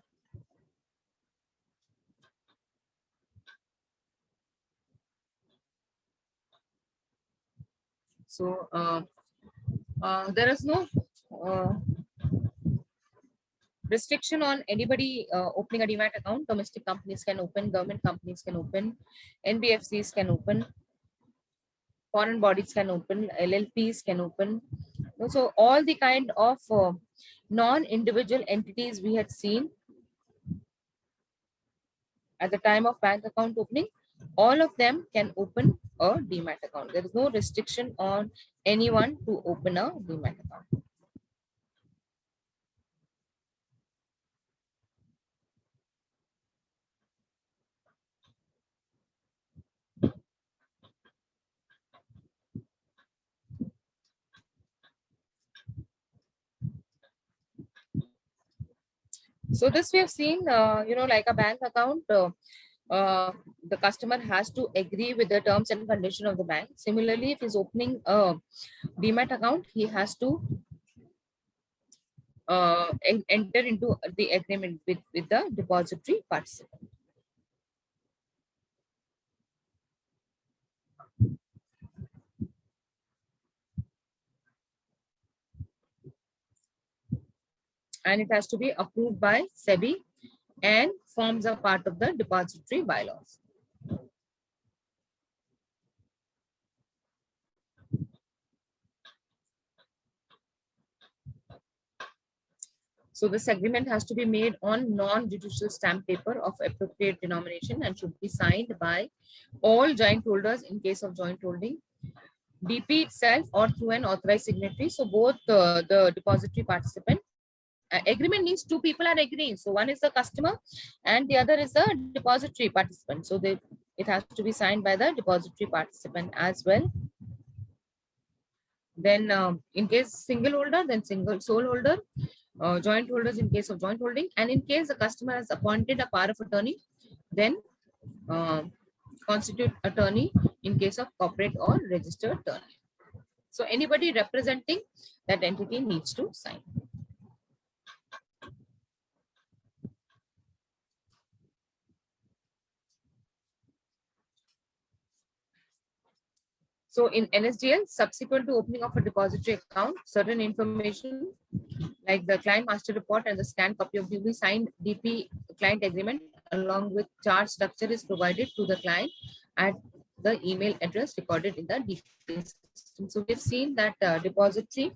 So there is no restriction on anybody opening a demat account. Domestic companies can open, government companies can open, NBFCs can open, foreign bodies can open, LLPs can open. So all the kind of non-individual entities we had seen at the time of bank account opening, all of them can open a demat account. There is no restriction on anyone to open a demat account. So this we have seen, like a bank account, the customer has to agree with the terms and condition of the bank. Similarly, if he's opening a demat account, he has to enter into the agreement with the depository participant. And it has to be approved by SEBI and forms a part of the depository bylaws. So this agreement has to be made on non-judicial stamp paper of appropriate denomination and should be signed by all joint holders in case of joint holding, DP itself or through an authorized signatory. So both the depository participant. Agreement means two people are agreeing. So one is the customer and the other is the depository participant. So it has to be signed by the depository participant as well. Then in case single holder, then single sole holder, joint holders in case of joint holding, and in case the customer has appointed a power of attorney, then constitute attorney in case of corporate or registered attorney. So anybody representing that entity needs to sign. So in NSDL, subsequent to opening of a depository account, certain information like the client master report and the scanned copy of duly signed DP client agreement along with charge structure is provided to the client at the email address recorded in the DP system. So we've seen that depository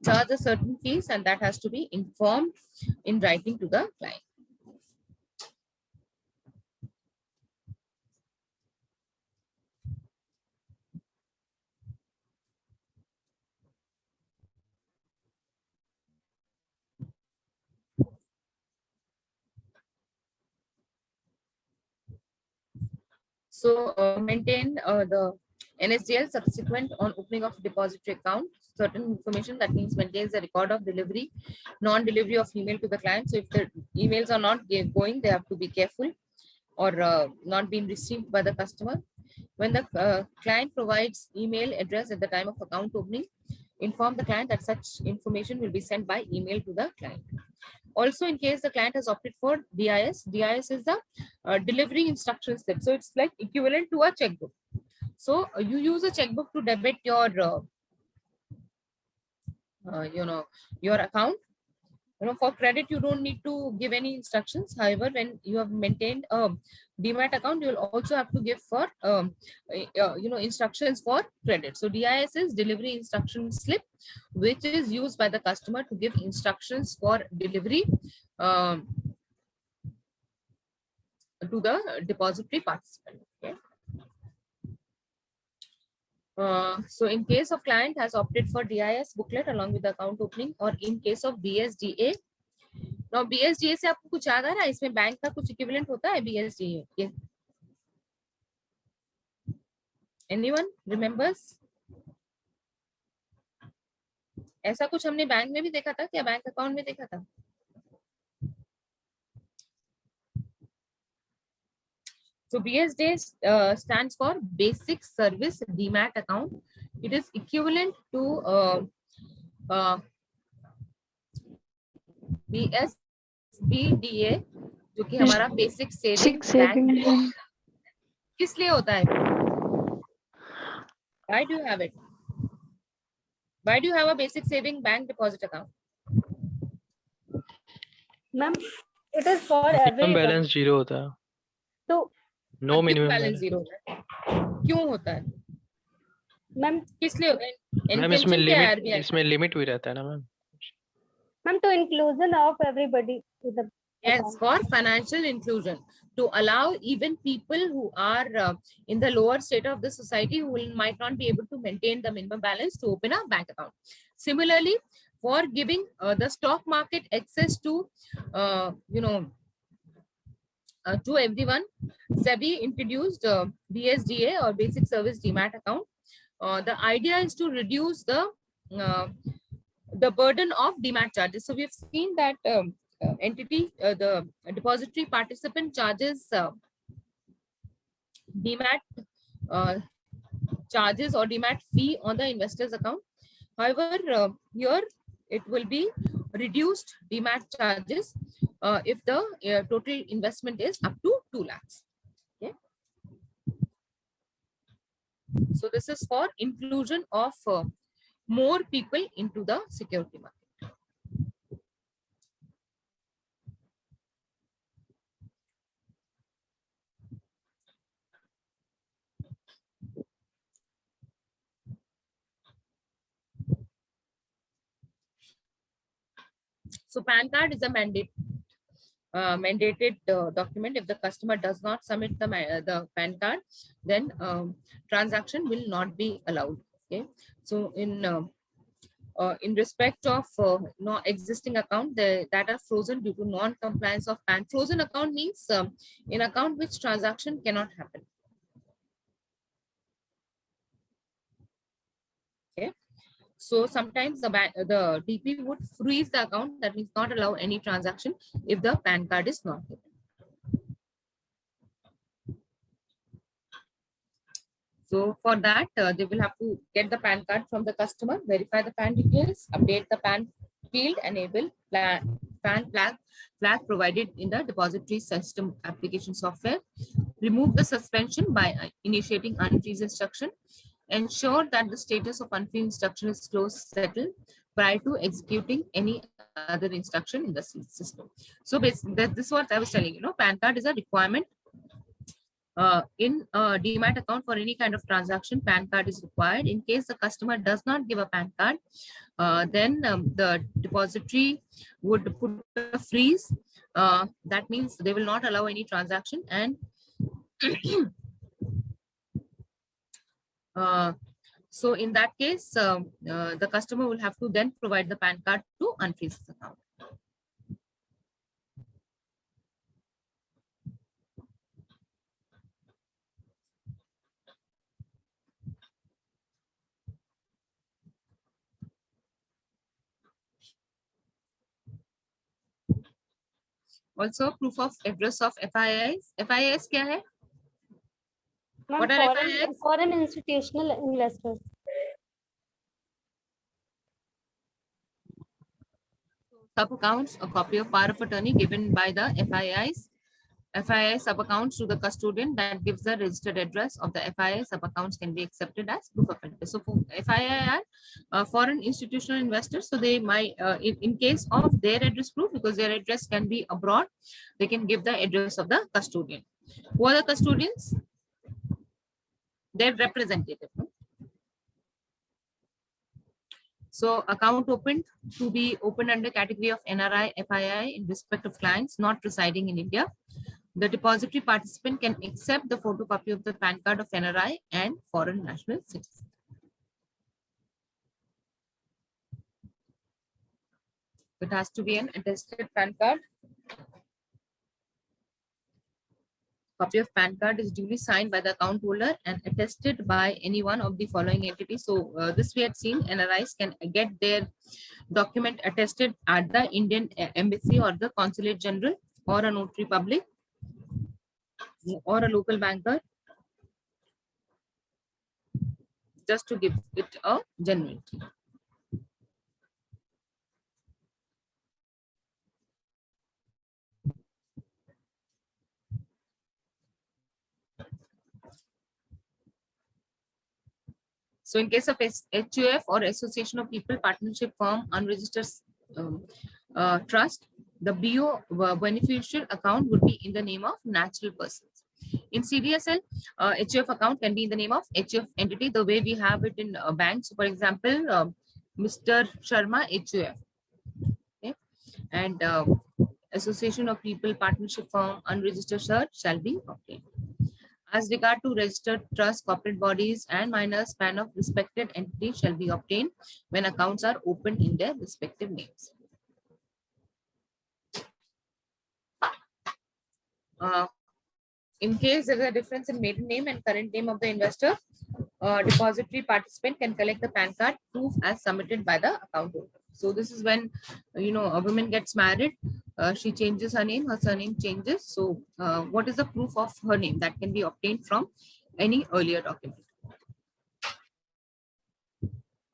charge a certain fees and that has to be informed in writing to the client. So maintain the NSDL subsequent on opening of depository account, certain information that means maintains the record of delivery, non-delivery of email to the client. So if the emails are not going, they have to be careful or not being received by the customer. When the client provides email address at the time of account opening, inform the client that such information will be sent by email to the client. Also, in case the client has opted for DIS, DIS is the delivery instruction slip. So it's like equivalent to a checkbook. So you use a checkbook to debit your, your account. For credit, you don't need to give any instructions. However, when you have maintained a Demat account, you will also have to give for, instructions for credit. So DIS is delivery instruction slip, which is used by the customer to give instructions for delivery to the depository participant. Okay. So in case of client has opted for DIS booklet along with the account opening, or in case of BSDA, now BSDA से आपको कुछ याद आ रहा है? इसमें bank का कुछ equivalent होता है BSDA के? Anyone remembers? ऐसा कुछ हमने बैंक में भी देखा था क्या? बैंक अकाउंट में देखा था? So BSDA stands for Basic Service Demat Account. It is equivalent to BSBDA, जो कि हमारा बेसिक सेविंग बैंक। किस लिए होता है? Why do you have it? Why do you have a basic saving bank deposit account? Ma'am, it is for every minimum balance zero होता है, तो no minimum balance balance. Zero होता है? क्यों होता है मैम? किस लिए होता है? मैम इसमें लिमिट भी रहता है ना मैम? मैम तो inclusion of everybody to the Yes, account. for financial inclusion, to allow even people who are in the lower state of the society who might not be able to maintain the minimum balance to open a bank account. Similarly, for giving the stock market access to, to everyone, SEBI introduced BSDA or Basic Service Demat Account. The idea is to reduce the burden of Demat charges. So we have seen that the depository participant charges Demat charges or Demat fee on the investor's account. However, here it will be reduced Demat charges if the total investment is up to 2 lakhs. Okay. So this is for inclusion of more people into the security market. So PAN card is a mandated document. If the customer does not submit the PAN card, then transaction will not be allowed. Okay. So in respect of existing account that are frozen due to non-compliance of PAN. Frozen account means in account which transaction cannot happen. Okay. So sometimes the DP would freeze the account, that means not allow any transaction if the PAN card is not given. So for that, they will have to get the PAN card from the customer, verify the PAN details, update the PAN field, enable PAN flag provided in the depository system application software, remove the suspension by initiating unfreeze instruction, ensure that the status of unfreeze instruction is closed settled prior to executing any other instruction in the system. So basically, this is what I was telling you. PAN card is a requirement. In a Demat account for any kind of transaction, PAN card is required. In case the customer does not give a PAN card, then the depository would put a freeze. That means they will not allow any transaction, and so in that case, the customer will have to then provide the PAN card to unfreeze his account. Also, proof of address of FIIs. FIIs क्या है? Ma'am, What are FIIs? foreign institutional investors. Sub-accounts, a copy of power of attorney given by the FII sub-accounts to the custodian that gives the registered address of the FII sub-accounts can be accepted as proof of interest. So for FII are foreign institutional investors, so they might, in case of their address proof, because their address can be abroad, they can give the address of the custodian. Who are the custodians? Their representative. So account opened to be opened under category of NRI, FII in respect of clients not residing in India. The depository participant can accept the photocopy of the PAN card of NRI and foreign national citizen. It has to be an attested PAN card. Copy of PAN card is duly signed by the account holder and attested by any one of the following entities. So this we had seen, NRIs can get their document attested at the Indian Embassy or the Consulate General or a notary public or a local banker, just to give it a genuinity. So in case of HUF or Association of People, Partnership Firm, Unregistered Trust, the BO beneficial account would be in the name of natural persons. In CDSL, HUF account can be in the name of HUF entity, the way we have it in banks. For example, Mr. Sharma HUF. Okay? And Association of People, Partnership Firm, Unregistered Search shall be obtained. As regard to registered trust, corporate bodies and minors, PAN of respected entity shall be obtained when accounts are opened in their respective names. In case there is a difference in maiden name and current name of the investor, depository participant can collect the PAN card proof as submitted by the account holder. So this is when, you know, a woman gets married, she changes her name, her surname changes. So what is the proof of her name that can be obtained from any earlier document?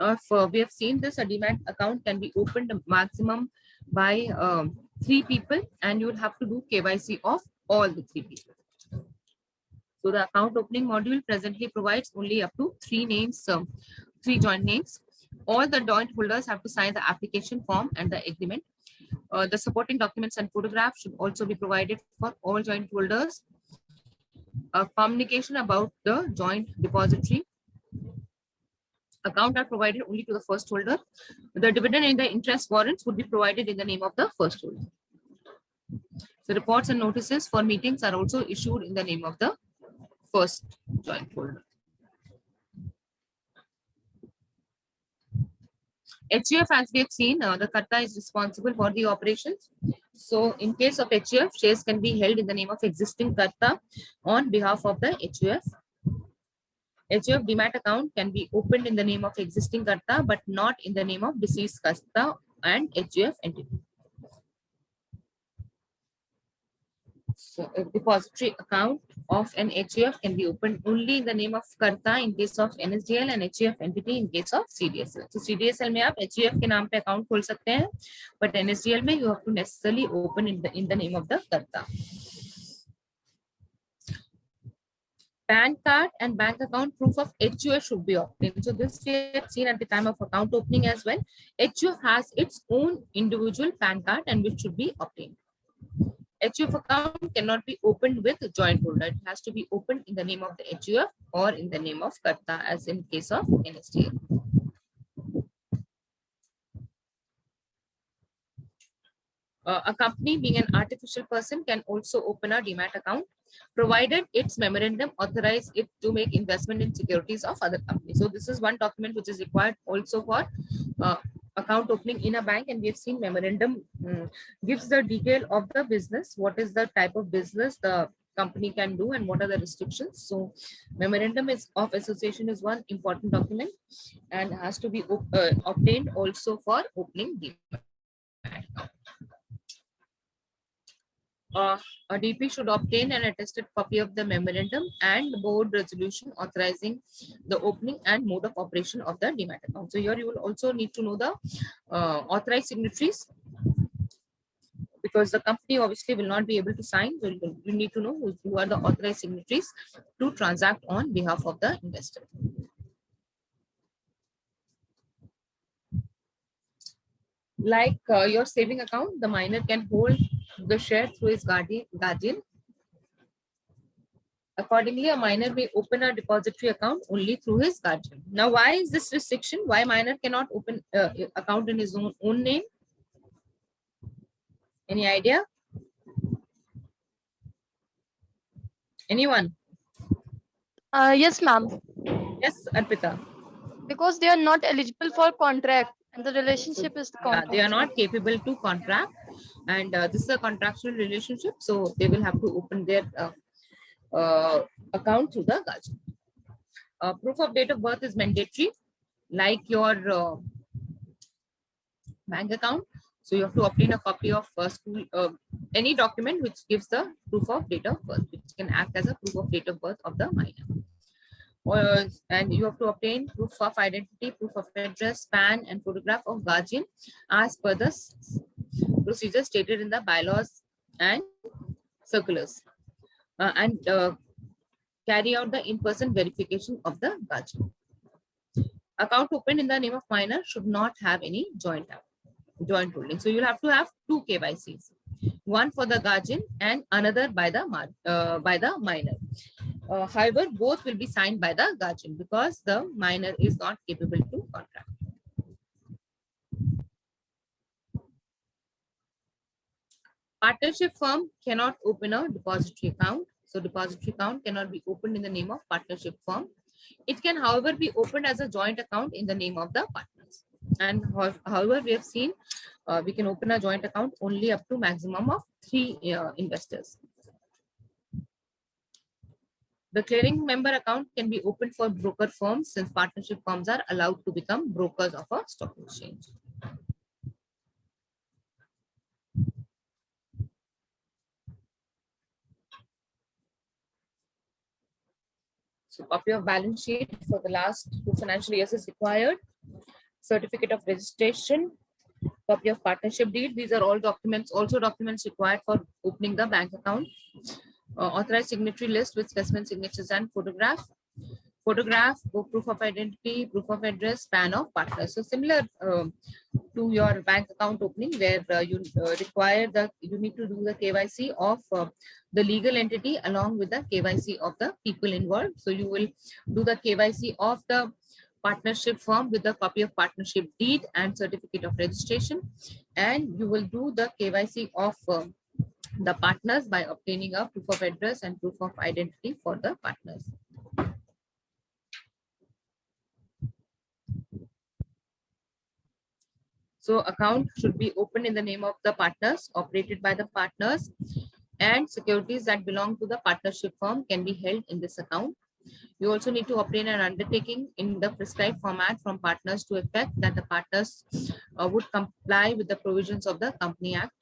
If we have seen this, a demat account can be opened maximum by 3 people, and you will have to do KYC of all the 3 people. So the account opening module presently provides only up to 3 names, 3 joint names. All the joint holders have to sign the application form and the agreement. The supporting documents and photographs should also be provided for all joint holders. Communication about the joint depository account are provided only to the first holder. The dividend and the interest warrants would be provided in the name of the first holder. The reports and notices for meetings are also issued in the name of the first joint holder. HUF, as we have seen, the Karta is responsible for the operations. So in case of HUF, shares can be held in the name of existing Karta on behalf of the HUF. HUF demat account can be opened in the name of existing Karta, but not in the name of deceased Karta and HUF entity. So a depository account of an HUF can be opened only in the name of Karta in case of NSDL and HUF entity in case of CDSL. So CDSL में आप HUF के नाम पे account खोल सकते हैं, but NSDL में you have to necessarily open in the name of the Karta. PAN card and bank account proof of HUF should be obtained. So this we have seen at the time of account opening as well. HUF has its own individual PAN card and which should be obtained. HUF account cannot be opened with joint holder. It has to be opened in the name of the HUF or in the name of Karta, as in case of NSDL. A company being an artificial person can also open a demat account, provided its memorandum authorize it to make investment in securities of other companies. So this is one document which is required also for account opening in a bank, and we have seen memorandum gives the detail of the business, what is the type of business the company can do and what are the restrictions. So memorandum of association is one important document and has to be obtained also for opening the account. A DP should obtain an attested copy of the memorandum and board resolution authorizing the opening and mode of operation of the demat account. So here you will also need to know the authorized signatories because the company obviously will not be able to sign. So you need to know who are the authorized signatories to transact on behalf of the investor. Like your saving account, the minor can hold the share through his guardian. Accordingly, a minor may open a depository account only through his guardian. Now, why is this restriction? Why minor cannot open account in his own name? Any idea? Anyone? Yes, ma'am. Yes, Arpita. Because they are not eligible for contract, and the relationship is the Yeah, contract. they are not capable to contract, and this is a contractual relationship, so they will have to open their account through the guardian. Proof of date of birth is mandatory, like your bank account. So you have to obtain a copy of school, any document which gives the proof of date of birth, which can act as a proof of date of birth of the minor. And you have to obtain proof of identity, proof of address, PAN, and photograph of guardian as per the procedure stated in the bylaws and circulars, and carry out the in-person verification of the guardian. Account opened in the name of minor should not have any joint holding. So you'll have to have two KYCs, one for the guardian and another by the minor. However, both will be signed by the guardian because the minor is not capable to contract. Partnership firm cannot open a depository account. So depository account cannot be opened in the name of partnership firm. It can, however, be opened as a joint account in the name of the partners. And however, we have seen we can open a joint account only up to maximum of 3 investors. The clearing member account can be opened for broker firms since partnership firms are allowed to become brokers of a stock exchange. So copy of balance sheet for the last 2 financial years is required. Certificate of registration, copy of partnership deed. These are all documents, also documents required for opening the bank account. Authorized signatory list with specimen signatures and photograph, proof of identity, proof of address, PAN of partners. So similar to your bank account opening, where you need to do the KYC of the legal entity along with the KYC of the people involved. So you will do the KYC of the partnership firm with the copy of partnership deed and certificate of registration, and you will do the KYC of the partners by obtaining a proof of address and proof of identity for the partners. So account should be opened in the name of the partners, operated by the partners, and securities that belong to the partnership firm can be held in this account. You also need to obtain an undertaking in the prescribed format from partners to effect that the partners would comply with the provisions of the Company Act.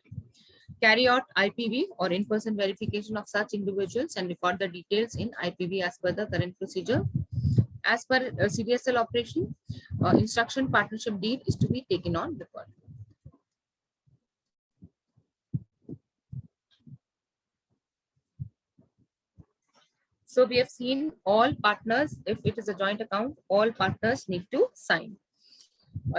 Carry out IPV or in-person verification of such individuals and record the details in IPV as per the current procedure. As per CDSL operation, instruction partnership deed is to be taken on record. So we have seen all partners, if it is a joint account, all partners need to sign.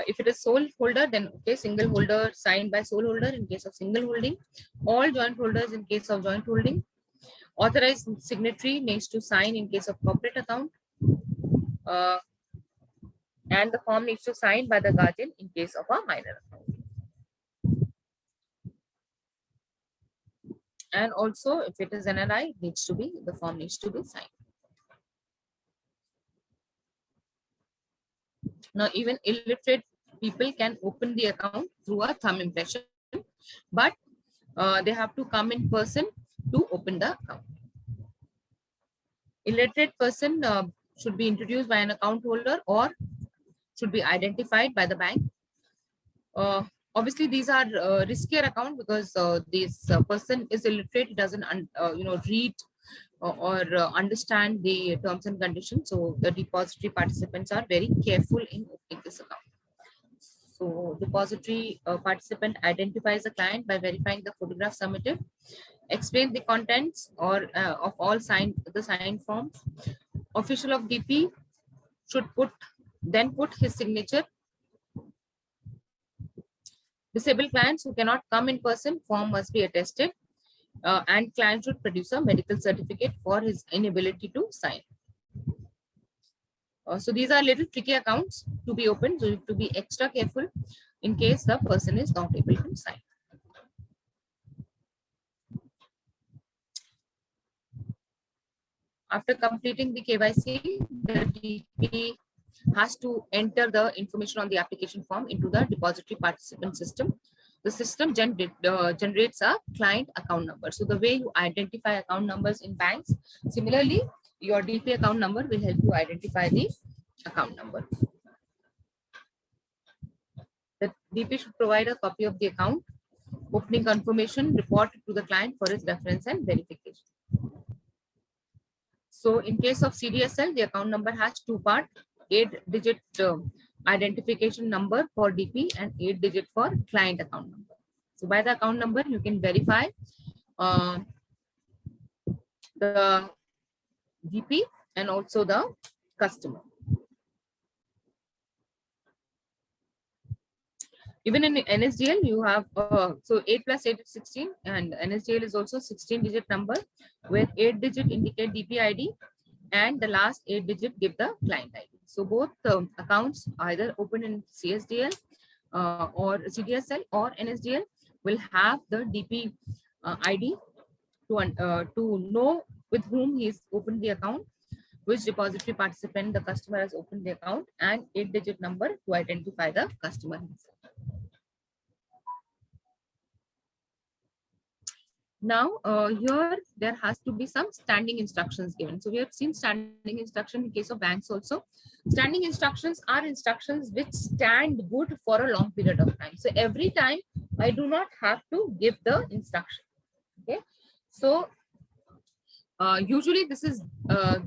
If it is sole holder, then okay, single holder signed by sole holder in case of single holding, all joint holders in case of joint holding. Authorized signatory needs to sign in case of corporate account, and the form needs to sign by the guardian in case of a minor account. And also, if it is NRI, the form needs to be signed. Now, even illiterate people can open the account through a thumb impression, but they have to come in person to open the account. Illiterate person should be introduced by an account holder or should be identified by the bank. Obviously, these are riskier account because this person is illiterate, doesn't read or understand the terms and conditions. So the depository participants are very careful in opening this account. So So depository participant identifies the client by verifying the photograph submitted, explain the contents or of all signed forms. Official of DP should then put his signature. Disabled clients who cannot come in person, form must be attested, and client should produce a medical certificate for his inability to sign. So these are little tricky accounts to be opened, so you have to be extra careful in case the person is not able to sign. After completing the KYC, the DP has to enter the information on the application form into the depository participant system. The system generates a client account number. So the way you identify account numbers in banks, similarly, your DP account number will help you identify the account number. The DP should provide a copy of the account opening confirmation report to the client for his reference and verification. So in case of CDSL, the account number has two parts, 8-digit identification number for DP and 8-digit for client account number. So by the account number, you can verify the DP and also the customer. Even in NSDL, you have so 8 plus 8 is 16, and NSDL is also 16-digit number where 8-digit indicate DP ID and the last 8-digit give the client ID. So both accounts either open in CSDL or CDSL or NSDL will have the DP ID to know with whom he's opened the account, which depository participant the customer has opened the account, and 8-digit number to identify the customer himself. Now, here there has to be some standing instructions given. So we have seen standing instruction in case of banks also. Standing instructions are instructions which stand good for a long period of time. So every time I do not have to give the instruction. Okay. So usually this is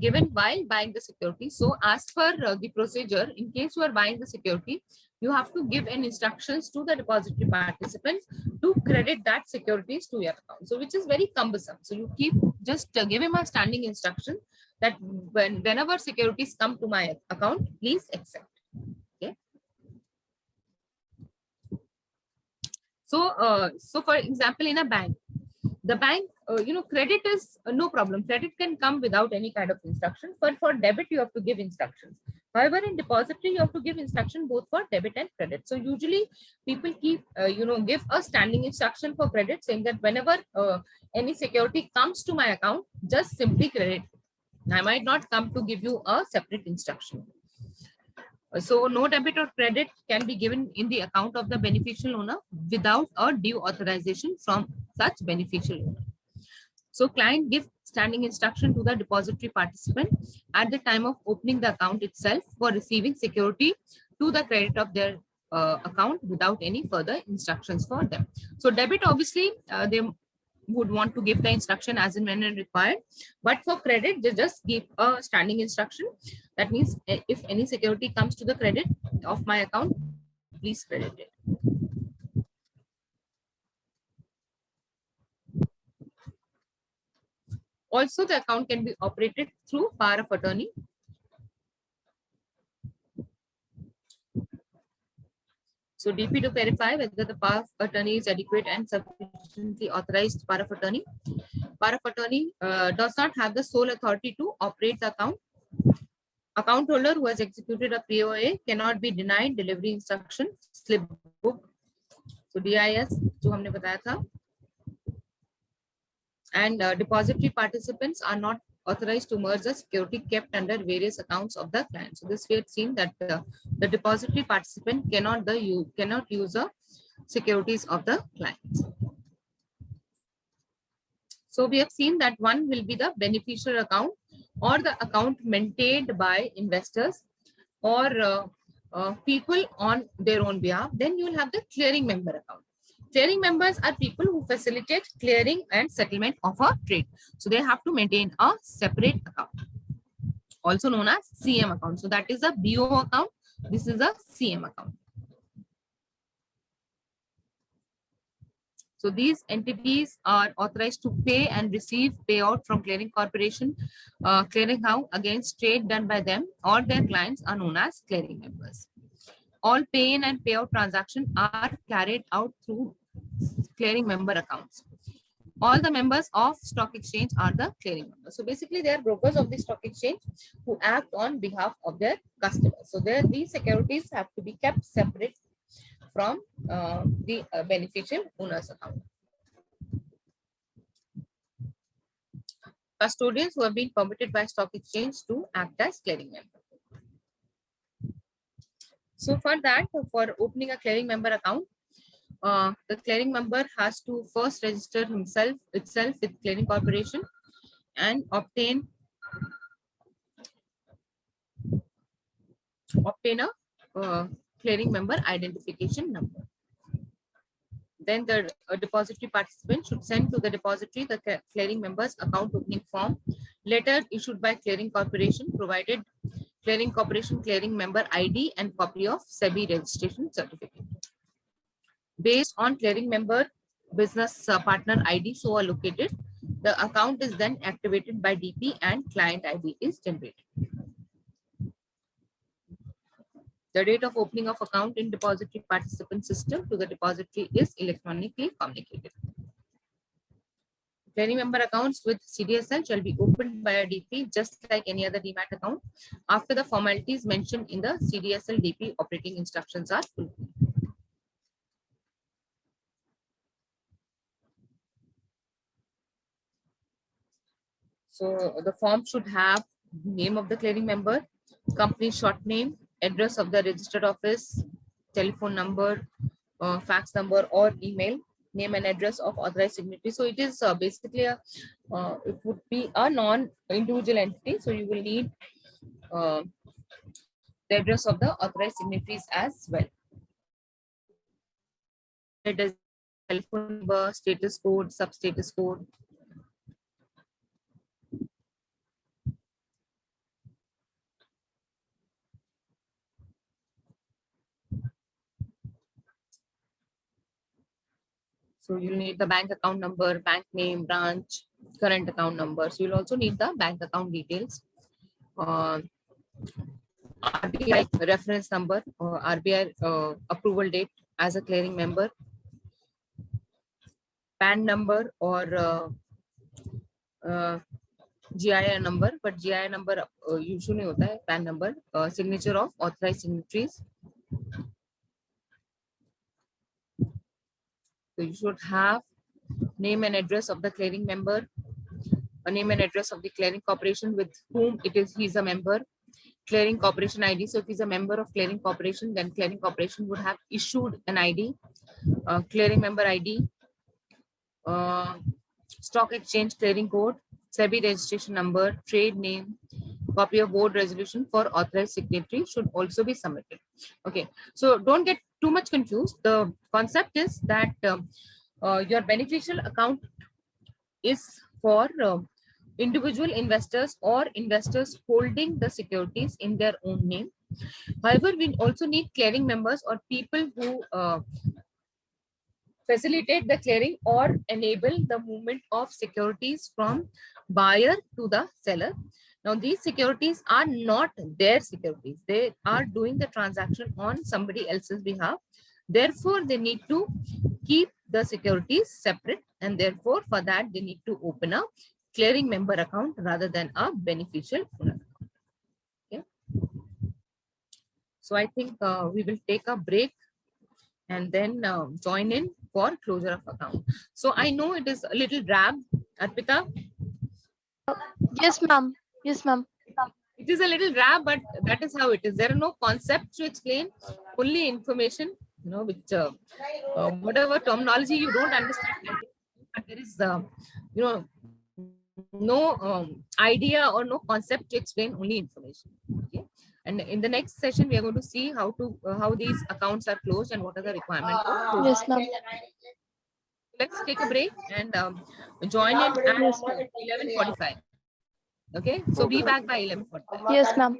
given while buying the security. So as per the procedure, in case you are buying the security, you have to give an instructions to the depository participant to credit that securities to your account. So which is very cumbersome. So you keep just give him a standing instruction that whenever securities come to my account, please accept. Okay. So so for example, in a bank, the bank, credit is no problem. Credit can come without any kind of instruction, but for debit, you have to give instructions. However, in depository, you have to give instruction both for debit and credit. So usually people keep, give a standing instruction for credit saying that whenever any security comes to my account, just simply credit. I might not come to give you a separate instruction. So no debit or credit can be given in the account of the beneficial owner without a due authorization from such beneficial owner. So client gives standing instruction to the depository participant at the time of opening the account itself for receiving security to the credit of their account without any further instructions for them. So debit, obviously, they would want to give the instruction as and when required, but for credit, they just give a standing instruction. That means if any security comes to the credit of my account, please credit it. Also, the account can be operated through power of attorney. So DP to verify whether the power of attorney is adequate and sufficiently authorized power of attorney. Power of attorney does not have the sole authority to operate the account. Account holder who has executed a POA cannot be denied delivery instruction slip book. So DIS जो हमने बताया था. And depository participants are not authorized to merge the security kept under various accounts of the client. So this we have seen that the depository participant cannot use the securities of the client. So we have seen that one will be the beneficial account or the account maintained by investors or people on their own behalf. Then you will have the clearing member account. Clearing members are people who facilitate clearing and settlement of a trade. So they have to maintain a separate account, also known as CM account. So that is a BO account. This is a CM account. So these entities are authorized to pay and receive payout from clearing corporation, clearing house against trade done by them or their clients are known as clearing members. All pay-in and payout transactions are carried out through clearing member accounts. All the members of stock exchange are the clearing members. So basically, they are brokers of the stock exchange who act on behalf of their customers. So these securities have to be kept separate from the beneficial owner's account. Custodians who have been permitted by stock exchange to act as clearing members. So for that, for opening a clearing member account, the clearing member has to first register itself with clearing corporation and obtain a clearing member identification number. Then the depository participant should send to the depository the clearing member's account opening form, letter issued by clearing corporation, provided clearing corporation clearing member ID and copy of SEBI registration certificate. Based on clearing member business partner ID so allocated, the account is then activated by DP and client ID is generated. The date of opening of account in depository participant system to the depository is electronically communicated. Clearing member accounts with CDSL shall be opened by a DP just like any other demat account after the formalities mentioned in the CDSL DP operating instructions are fulfilled. So the form should have name of the clearing member, company short name, address of the registered office, telephone number, fax number or email, name and address of authorized signatory. So it is basically it would be a non-individual entity. So you will need the address of the authorized signatories as well. It is telephone number, status code, sub-status code. So you'll need the bank account number, bank name, branch, current account number. So you'll also need the bank account details, RBI reference number, RBI approval date as a clearing member, PAN number or GII number, but GII number usually hota hai, PAN number, signature of authorized signatories. So you should have name and address of the clearing member, a name and address of the clearing corporation with whom he's a member, clearing corporation ID. So if he's a member of clearing corporation, then clearing corporation would have issued an ID, clearing member ID, stock exchange clearing code, SEBI registration number, trade name, copy of board resolution for authorized signatory should also be submitted. Okay, so don't get too much confused. The concept is that your beneficial account is for individual investors or investors holding the securities in their own name. However, we also need clearing members or people who facilitate the clearing or enable the movement of securities from buyer to the seller. Now, these securities are not their securities. They are doing the transaction on somebody else's behalf. Therefore, they need to keep the securities separate, and therefore, for that, they need to open a clearing member account rather than a beneficial owner account. Okay. So I think we will take a break and then join in for closure of account. So I know it is a little drab, Arpita. Yes, ma'am. Yes, ma'am. It is a little drab, but that is how it is. There are no concepts to explain, only information, you know, which whatever terminology you don't understand, but there is, you know, no idea or no concept to explain, only information. Okay. And in the next session, we are going to see how these accounts are closed and what are the requirements. Yes, ma'am. Let's take a break and join in at Yes, 11:45. Okay, so be back by 11:45. Yes, ma'am.